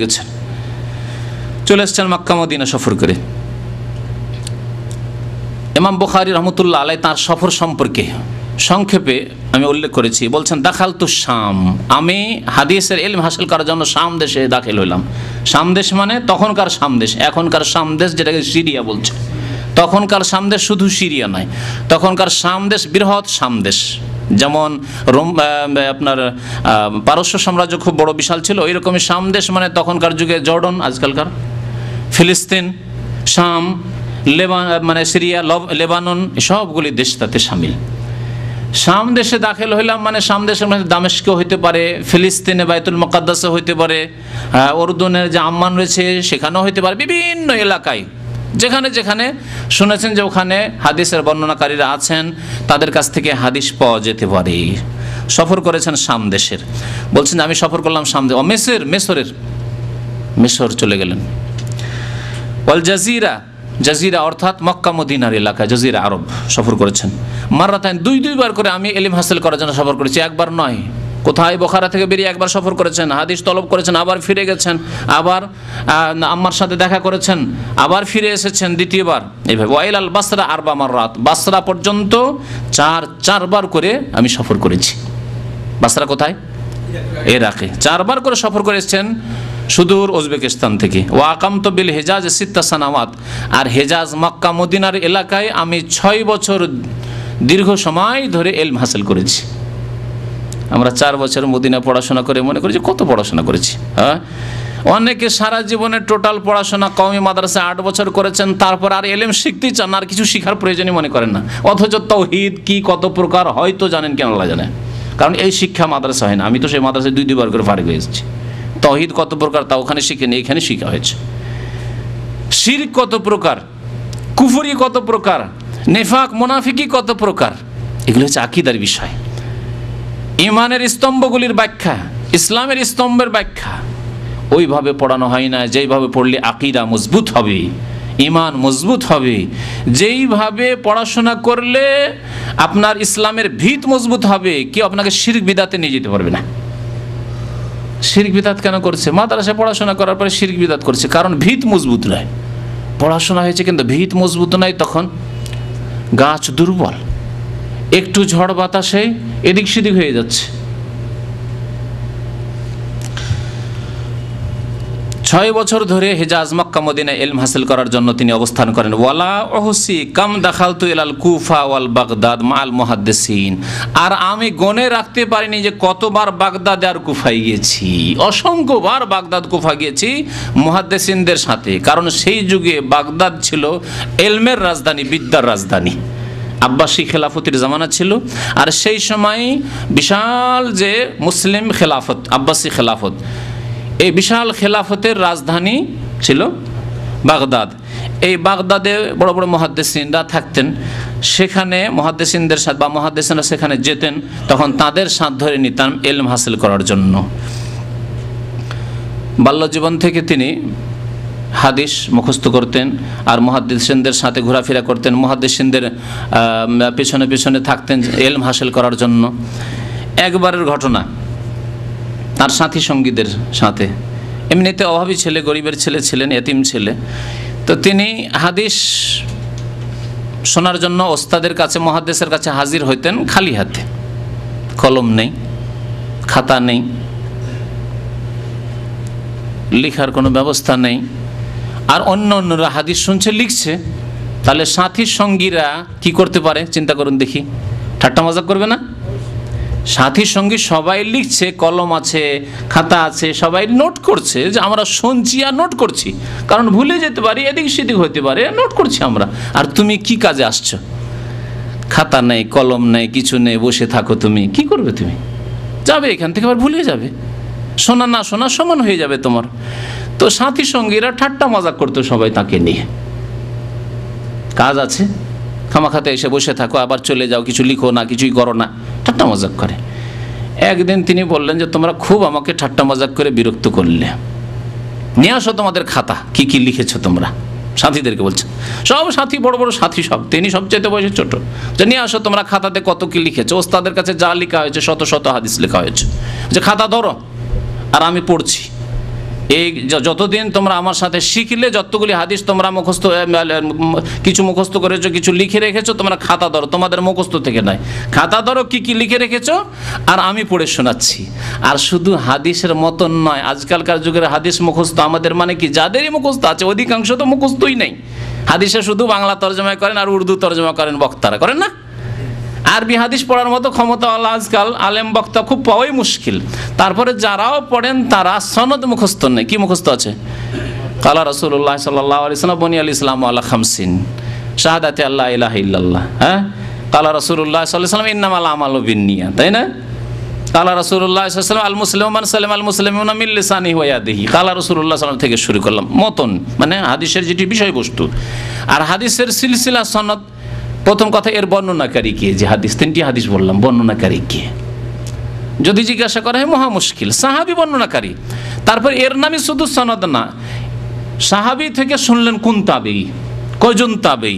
এসেছেন মক্কা মদিনা সফর করে। ইমাম বুখারী রহমতুল্লাহ আলাইহি তার সফর সম্পর্কে সংক্ষেপে আমি উল্লেখ করেছি। বলছেন, দাখালতু শাম, আমি হাদিসের ইলম হাসিল করার জন্য শাম দেশে দাখিল হইলাম। শাম দেশ মানে তখনকার শাম দেশ, এখনকার শাম দেশ যেটাকে সিরিয়া বলছে। তখনকার শাম দেশ শুধু সিরিয়া নয়, তখনকার শাম দেশ বৃহৎ শাম দেশ। যেমন আপনার পারস্য সাম্রাজ্য খুব বড় বিশাল ছিল, ওই রকমই শাম দেশ মানে তখনকার যুগে জর্ডন, আজকালকার ফিলিস্তিন, শাম, মানে সিরিয়া, লেবানন, সবগুলি দেশ তাতে সামিল। শাম দেশে দাখিল হইলাম মানে শাম দেশের মধ্যে দামেস্কেও হইতে পারে, ফিলিস্তিনে বাইতুল মুকাদ্দাসও হইতে পারে, উর্দুনের যে আম্মান রয়েছে সেখানেও হইতে পারে, বিভিন্ন এলাকায় যেখানে যেখানে শুনেছেন যে ওখানে হাদিসের বর্ণনাকারীরা আছেন, তাদের কাছ থেকে হাদিস পাওয়া যেতে পারে। সফর করেছেন শাম দেশের। বলছেন, আমি সফর করলাম শাম দেশ, মিশর চলে গেলেন। ওয়াল জাজিরা অর্থাৎ মক্কা মদিনার এলাকা, জাজিরা আরব সফর করেছেন। মাররাতাইন, দুইবার করে আমি ইলম হাসিল করার জন্য সফর করেছি, একবার নয়। কোথায়? বুখারা থেকে বেরিয়ে একবার সফর করেছেন, হাদিস তলব করেছেন, আবার ফিরে গেছেন, আবার আম্মার সাথে দেখা করেছেন, আবার ফিরে এসেছেন দ্বিতীয়বার। এইভাবে ওয়াইল আল বাসরা 4 মাররাত, বাসরা পর্যন্ত চারবার করে আমি সফর করেছি। বাসরা কোথায়? ইরাকে। 4বার করে সফর করে এসেছেন। সুদূর উজবেকিস্তান থেকে। ওয়া আকামতু বিল হেজাজ সিত্তা সানাওয়াত, আর হেজাজ মক্কা মদিনার এলাকায় আমি 6 বছর দীর্ঘ সময় ধরে ইলম হাসিল করেছি। আমরা 4 বছর মদিনা পড়াশোনা করে মনে করি যে কত পড়াশোনা করেছি। হ্যাঁ, অনেকে সারা জীবনে টোটাল পড়াশোনা কওমি মাদ্রাসায় 8 বছর করেছেন, তারপর আর ইলম শিখতেই চান না, আর কিছু শিখার প্রয়োজনই মনে করেন না। অথচ তাওহীদ কি কত প্রকার হয়তো জানেন, কেন আল্লাহ জানে, কারণ এই শিক্ষা মাদ্রাসা হয় না। আমি তো সেই মাদ্রাসায় 2 বার করে ফারিগ হয়ে এসেছি। তাওহীদ কত প্রকার তা ওখানে শিখিনি, এখানে শিখা হয়েছে। শিরক কত প্রকার, কুফরি কত প্রকার, নেফাক মুনাফিকি কত প্রকার, এগুলো হচ্ছে আকীদার বিষয়। ঈমানের স্তম্ভগুলির ব্যাখ্যা, ইসলামের স্তম্ভের ব্যাখ্যা ওইভাবে পড়ানো হয় না যেইভাবে পড়লে আকীদা মজবুত হবে, ঈমান মজবুত হবে, যেইভাবে পড়াশোনা করলে আপনার ইসলামের ভিত মজবুত হবে। কেউ আপনাকে শিরক বিদাতে নিয়ে যেতে পারবে না। শিরক বিদাত কেন করছে? মাদ্রাসায় পড়াশোনা করার পরে শিরক বিদাত করছে, কারণ ভিত মজবুত নয়। পড়াশোনা হয়েছে কিন্তু ভিত মজবুত নয়, তখন গাছ দুর্বল, একটু ঝড় বাতাসে এদিক সেদিক হয়ে যাচ্ছে। 6 বছর ধরে হিজাজ মক্কা মদিনায় ইলম হাসিল করার জন্য তিনি অবস্থান করেন। ওয়ালা ওহসি কাম দাখালতু ইলাল কুফা ওয়াল বাগদাদ মাল মুহাদ্দিসিন, আর আমি গনে রাখতে পারিনি যে কতবার বাগদাদ আর কুফায় গিয়েছি। অসংখ্যবার বাগদাদ কুফা গিয়েছি মুহাদ্দিসিনদের সাথে, কারণ সেই যুগে বাগদাদ ছিল ইলমের রাজধানী, বিদ্যার রাজধানী। আব্বাসী খেলাফতের জামানা ছিল, আর সেই সময় বিশাল যে মুসলিম খেলাফত, আব্বাসী খেলাফত, এই বিশাল খেলাফতের রাজধানী ছিল বাগদাদ। এই বাগদাদে বড় বড় মুহাদ্দিসিনরা থাকতেন, সেখানে মুহাদ্দিসিনদের সাথে বা মুহাদ্দিসিনরা সেখানে যেতেন, তখন তাদের সাথ ধরে নিতাম ইলম হাসিল করার জন্য। বাল্যজীবন থেকে তিনি হাদিস মুখস্থ করতেন, আর মুহাদ্দিসিনদের সাথে ঘোরাফেরা করতেন, মুহাদ্দিসিনদের পেছনে পেছনে থাকতেন ইলম হাসিল করার জন্য। একবারের ঘটনা, তার সাথী সঙ্গীদের সাথে, এমনিতে অভাবী ছেলে, গরিবের ছেলে ছিলেন, এতিম ছেলে, তো তিনি হাদিস শোনার জন্য ওস্তাদের কাছে, মুহাদ্দিসের কাছে হাজির হইতেন খালি হাতে। কলম নেই, খাতা নেই, লেখার কোনো ব্যবস্থা নেই, আর অন্য অন্যরা হাদিস শুনছে, লিখছে। তাহলে সাথী সঙ্গীরা কি করতে পারে চিন্তা করুন দেখি, ঠাট্টা মজাক করবে না? সাথী সঙ্গী সবাই লিখছে, কলম আছে, খাতা আছে, সবাই নোট করছে যে আমরা শুনছি আর নোট করছি, কারণ ভুলে যেতে পারি, এদিক সেদিক হতে পারে, নোট করছি আমরা। আর তুমি কি কাজে আসছো? খাতা নেই, কলম নেই, কিছু নেই, বসে থাকো। তুমি কি করবে? তুমি যাবে এখান থেকে, আবার ভুলে যাবে, শোনা না শোনা সমান হয়ে যাবে তোমার। তো সাথী সঙ্গীরা ঠাট্টা মজাক করতো সবাই তাকে নিয়ে। কাজ আছে, খামাখাতে এসে বসে থাকো, আবার চলে যাও, কিছু লিখো না, কিছুই করো না, ঠাট্টা মজাক করে। একদিন তিনি বললেন যে তোমরা খুব আমাকে ঠাট্টা মজাক করে বিরক্ত করলে, নিয়ে আসো তোমাদের খাতা, কি কি লিখেছো তোমরা। সাথীদেরকে বলছেন, সব সাথী, বড় বড় সাথী সব, তিনি সবচাইতে বয়সে ছোট, যে নিয়ে আসো তোমরা খাতাতে কত কি লিখেছো। ওস্তাদের কাছে যা লেখা হয়েছে, শত শত হাদিস লেখা হয়েছে, যে খাতা ধরো আর আমি পড়ছি। এই যতদিন তোমরা আমার সাথে শিখলে, যতগুলি হাদিস তোমরা মুখস্থ, কিছু মুখস্থ করেছো, কিছু লিখে রেখেছো, তোমরা খাতা ধরো, তোমাদের মুখস্থ থেকে নয়, খাতা ধরো কি কি লিখে রেখেছো, আর আমি পড়ে শোনাচ্ছি। আর শুধু হাদিসের মতন নয়, আজকালকার যুগের হাদিস মুখস্থ আমাদের মানে কি, যাদেরই মুখস্থ আছে অধিকাংশ তো মুখস্থই নেই। হাদিসে শুধু বাংলা তর্জমা করেন আর উর্দু তর্জমা করেন, বক্তারা করেন না। আরবি হাদিস পড়ার মতো ক্ষমতা আজকাল আলেম বক্তা খুব পাওয়াই মুশকিল। তারপরে যারাও পড়েন তারা সনদ মুখস্থ নেই। কি মুখস্থ আছে? কালা রাসূলুল্লাহ সাল্লাল্লাহু আলাইহি ওয়াসাল্লাম বুনিয়াল ইসলামু আলা খামসিন, শাহাদাতি আল্লা ইলাহা ইল্লাল্লাহ, হ্যাঁ, কালা রাসূলুল্লাহ সাল্লাল্লাহু আলাইহি ওয়াসাল্লাম ইন্নামাল আমালু বিন্নিয়াত, তাই না? কালা রাসূলুল্লাহ সাল্লাল্লাহু আলাইহি ওয়াসাল্লাম আল মুসলিমু মান সালামা আল মুসলিমুনা মিন লিসানিহি ওয়া ইয়াদিহি, কালা রাসূলুল্লাহ সাল্লাল্লাহু আলাইহি ওয়াসাল্লাম থেকে শুরু করলাম মতন, মানে হাদিসের যেটি বিষয়বস্তু। আর হাদিসের সিলসিলা সনদ, প্রথম কথা এর বর্ণনাকারী কে, যে হাদিস 3টি হাদিস বললাম, বর্ণনাকারী কে যদি জিজ্ঞাসা করা হয় মহা মুশকিল। সাহাবী বর্ণনাকারী, তারপর এর নামই শুধু সনদ না, সাহাবী থেকে শুনলেন কোন তাবেঈ, কয়জন তাবেঈ,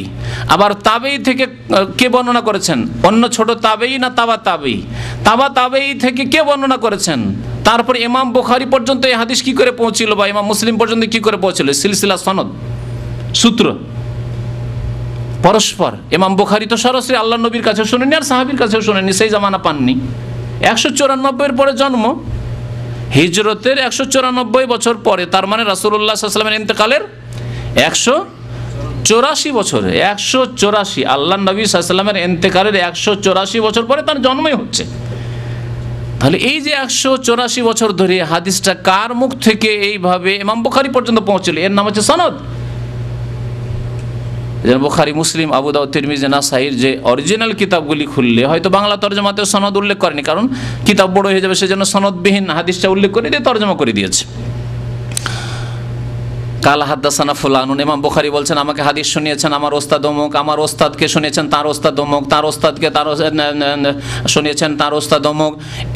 আবার তাবেঈ থেকে কে বর্ণনা করেছেন, অন্য ছোট তাবেঈ না তাবা তাবেঈ, তাবা তাবেঈ থেকে কে বর্ণনা করেছেন, তারপর ইমাম বুখারী পর্যন্ত এই হাদিস কি করে পৌঁছিল, বা ইমাম মুসলিম পর্যন্ত কি করে পৌঁছিল, সিলসিলা সনদ, সূত্র পরস্পর। ইমাম বুখারী তো সরাসরি আল্লাহ নবীর কাছেও শোনেনি আর সাহাবীর কাছেও শোনেনি, সেই জামানা পাননি, 194 পরে জন্ম, হিজরতের 194 বছর পরে, তার মানে রাসূলুল্লাহ সাল্লাল্লাহু আলাইহি ওয়াসাল্লামের ইন্তেকালের 184 বছরে, 184 আল্লাহ নবী সাল্লাল্লাহু আলাইহি ওয়াসাল্লামের ইন্তেকালের 184 বছর পরে তার জন্মই হচ্ছে। তাহলে এই যে 184 বছর ধরে হাদিসটা কার মুখ থেকে এইভাবে ইমাম বুখারী পর্যন্ত পৌঁছলো, এর নাম হচ্ছে সনদ। বুখারী, মুসলিম, আবু দাউদ, তিরমিজি, নাসাইর যে অরিজিনাল কিতাবগুলি খুললে হয়তো বাংলা তরজমাতে সনদ উল্লেখ করেনি, কারণ কিতাব বড় হয়ে যাবে, সেজন্য সনদবিহীন হাদিসটা উল্লেখ করে দিয়ে তরজমা করে দিয়েছে। কালা হাদ্দাসানা ফুলানুন, ইমাম বুখারী বলছেন আমাকে হাদিস শুনিয়েছেন আমার ওস্তাদ অমুক, আমার ওস্তাদকে শুনিয়েছেন তার ওস্তাদ অমুক, তার ওস্তাদকে তার শুনিয়েছেন তার ওস্তাদ অমুক,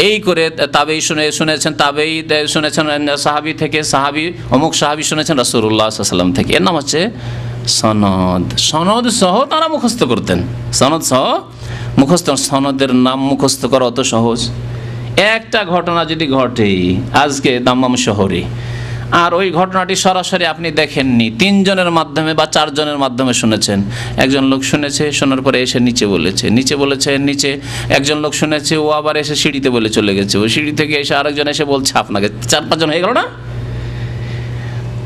এই করে তাবেই শুনেছেন, তাবেই শুনেছেন সাহাবী থেকে, সাহাবী অমুক সাহাবী শুনেছেন রাসূলুল্লাহ সাল্লাল্লাহু আলাইহি ওয়াসাল্লাম থেকে। এর নাম হচ্ছে সনদ। সনদ সহ তারা মুখস্থ করতেন, সনদ সহ মুখস্থ। সনদের নাম মুখস্থ করা অত সহজ? একটা ঘটনা যদি ঘটে আজকে দাম্মাম শহরে, আর ওই ঘটনাটি সরাসরি আপনি দেখেননি, 3 জনের মাধ্যমে বা 4 জনের মাধ্যমে শুনেছেন। একজন লোক শুনেছে, শোনার পরে এসে নিচে বলেছে, নিচে একজন লোক শুনেছে, ও আবার এসে সিঁড়িতে বলে চলে গেছে, ওই সিঁড়ি থেকে এসে আরেকজন এসে বলছে আপনাকে, 4-5 জন হয়ে গেল না?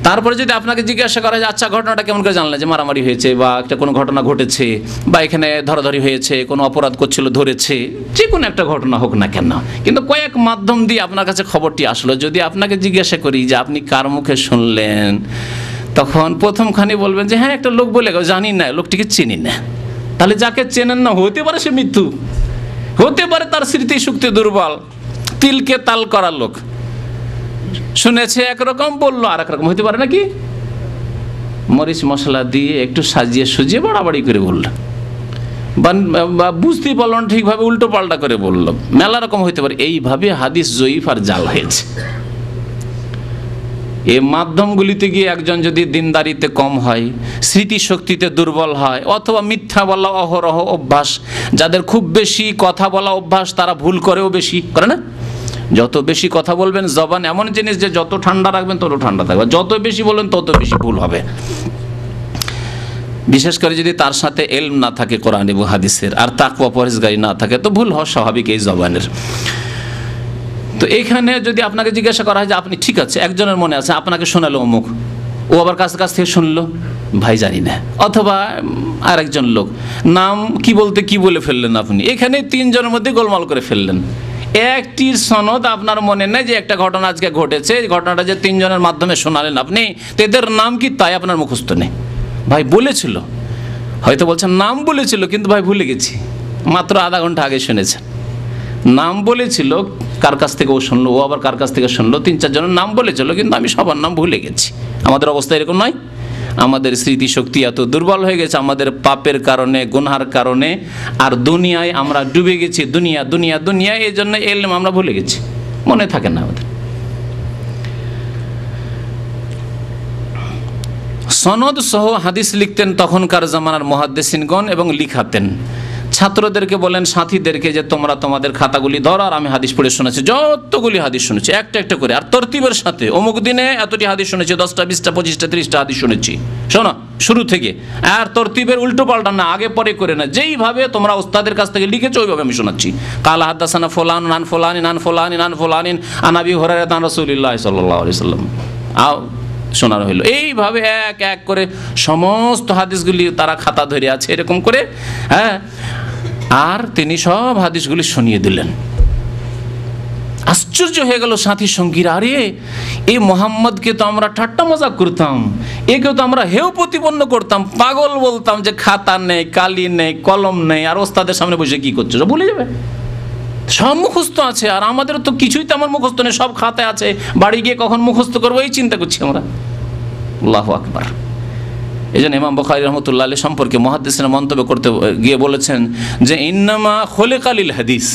তারপরে যদি আপনাকে জিজ্ঞাসা করা যায় আচ্ছা ঘটনাটা কেমন করে জানলে, যে মারামারি হয়েছে বা একটা কোনো ঘটনা ঘটেছে বা এখানে ধরাধরি হয়েছে, কোনো অপরাধ করছিল ধরেছে, যে কোনো একটা ঘটনা হোক না কেন, কিন্তু কয়েক মাধ্যম দিয়ে আপনার কাছে খবরটি আসলো, যদি আপনাকে জিজ্ঞাসা করি যে আপনি কার মুখে শুনলেন, তখন প্রথমখানি বলবেন যে হ্যাঁ একটা লোক বলে গেল, জানি না, লোকটিকে চিনি না। তাহলে যাকে চেনেন না, হতে পারে সে মিথ্যু, হতে পারে তার স্মৃতি শক্তি দুর্বল, তিলকে তাল করা লোক, শুনেছে একরকম বললো আর একরকম, হতে পারে নাকি? মরিচ মশলা দিয়ে একটু সাজিয়ে সুজিয়ে বাড়াবাড়ি করে বললো, বা বুঝতেই পারল না ঠিকভাবে, উল্টো পাল্টা করে বললো, মেলা রকম হইতে পারে। এইভাবে হাদিস জয়ীফ আর জাল হয়েছে। এই মাধ্যমগুলিতে গিয়ে একজন যদি দিনদারিতে কম হয়, স্মৃতিশক্তিতে দুর্বল হয়, অথবা মিথ্যা বলা অহরহ অভ্যাস, যাদের খুব বেশি কথা বলা অভ্যাস তারা ভুল করেও বেশি করে না? যত বেশি কথা বলবেন, জবান এমন জিনিস যে যত ঠান্ডা রাখবেন তত ঠান্ডা থাকবে, যত বেশি বলবেন তত বেশি ভুল হবে। বিশেষ করে যদি তার সাথে ইলম না থাকে কোরআন এবং হাদিসের, আর তাকওয়া পরহেজগারি না থাকে, তো ভুল হওয়া স্বাভাবিক এই জবানের। তো এইখানে যদি আপনাকে জিজ্ঞাসা করা হয় যে আপনি ঠিক আছে, একজনের মনে আছে আপনাকে শোনালো অমুক, ও আবার কাছ থেকে শুনলো, ভাই জানি না, অথবা আরেকজন লোক নাম কি বলতে কি বলে ফেললেন আপনি, এখানে 3 জনের মধ্যে গোলমাল করে ফেললেন। একটির সনদ আপনার মনে নেই যে একটা ঘটনা আজকে ঘটেছে, ঘটনাটা যে 3 জনের মাধ্যমে শোনালেন আপনি, এদের নাম কি তাই আপনার মুখস্থ নেই। ভাই বলেছিল, হয়তো বলছেন নাম বলেছিল কিন্তু ভাই ভুলে গেছি, মাত্র আধা ঘন্টা আগে শুনেছেন, নাম বলেছিল, কার কাছ থেকে ও শুনলো, ও আবার কার কাছ থেকে শুনলো, 3-4 জনের নাম বলেছিল কিন্তু আমি সবার নাম ভুলে গেছি। আমাদের অবস্থা এরকম নয়? আমাদের স্মৃতিশক্তি এত দুর্বল হয়ে গেছে আমাদের পাপের কারণে, গুনহার কারণে, আর দুনিয়ায় আমরা ডুবে গেছি, দুনিয়া দুনিয়া দুনিয়া, এই জন্য ইলম আমরা ভুলে গেছি, মনে থাকে না আমাদের। সনদ সহ হাদিস লিখতেন তখনকার জামানার মুহাদ্দিসিনগণ এবং লিখাতেন। ছাত্রদেরকে বলেন, সাথীদেরকে, যে তোমরা তোমাদের খাতাগুলি ধরো আর আমি হাদিস পড়ে শোনাচ্ছি, যতগুলি হাদিস শুনেছি একটা একটা করে, আর তরতিবের সাথে, অমুক দিনে এতটি হাদিস শুনেছি, 10টা 20টা 25টা 30টা হাদিস শুনেছি, শোনো শুরু থেকে, আর তরতিবের উল্টো পাল্টা না, আগে পরে করে না, যেইভাবে তোমরা ওস্তাদের কাছ থেকে লিখেছো ওইভাবে আমি শোনাচ্ছি। কালা হাদ্দাসানা ফুলান নান ফুলানি নান ফুলানি নান ফুলানিন আন আবি হুরায়রা আন রাসূলিল্লাহ সাল্লাল্লাহু আলাইহি ওয়াসাল্লাম, শোনানো হইলো। এইভাবে এক এক করে সমস্ত হাদিসগুলি তারা খাতা ধরে আছে এরকম করে, হ্যাঁ, আর তিনি সব হাদিসগুলি শুনিয়ে দিলেন। আশ্চর্য হয়ে গেল সাথী সঙ্গীরা, আরে এই মোহাম্মদকে তো আমরা ঠাট্টা মজাক করতাম, একেও তো আমরা হেও প্রতিপন্ন করতাম, পাগল বলতাম, যে খাতা নেই, কালি নেই, কলম নেই, আর ওস্তাদের সামনে বসে কি করছো সব ভুলে যাবে, সব মুখস্থ আছে, আর আমাদের তো কিছুই তেমন মুখস্থ নেই, সব খাতায় আছে, বাড়ি গিয়ে কখন মুখস্থ করবো এই চিন্তা করছি আমরা। আল্লাহু আকবার। এই জন্য ইমাম বুখারী রাহমাতুল্লাহ আলাইহি সম্পর্কে মুহাদ্দিসরা মন্তব্য করতে গিয়ে বলেছেন যে ইন্নামা খুলিকা লিল হাদিস,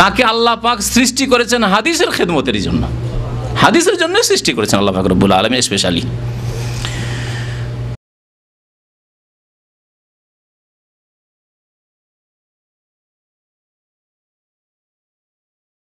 তাকে আল্লাহ পাক সৃষ্টি করেছেন হাদিসের খেদমতের জন্য, হাদিসের জন্য সৃষ্টি করেছেন আল্লাহ পাক রব্বুল আলামিন স্পেশালি।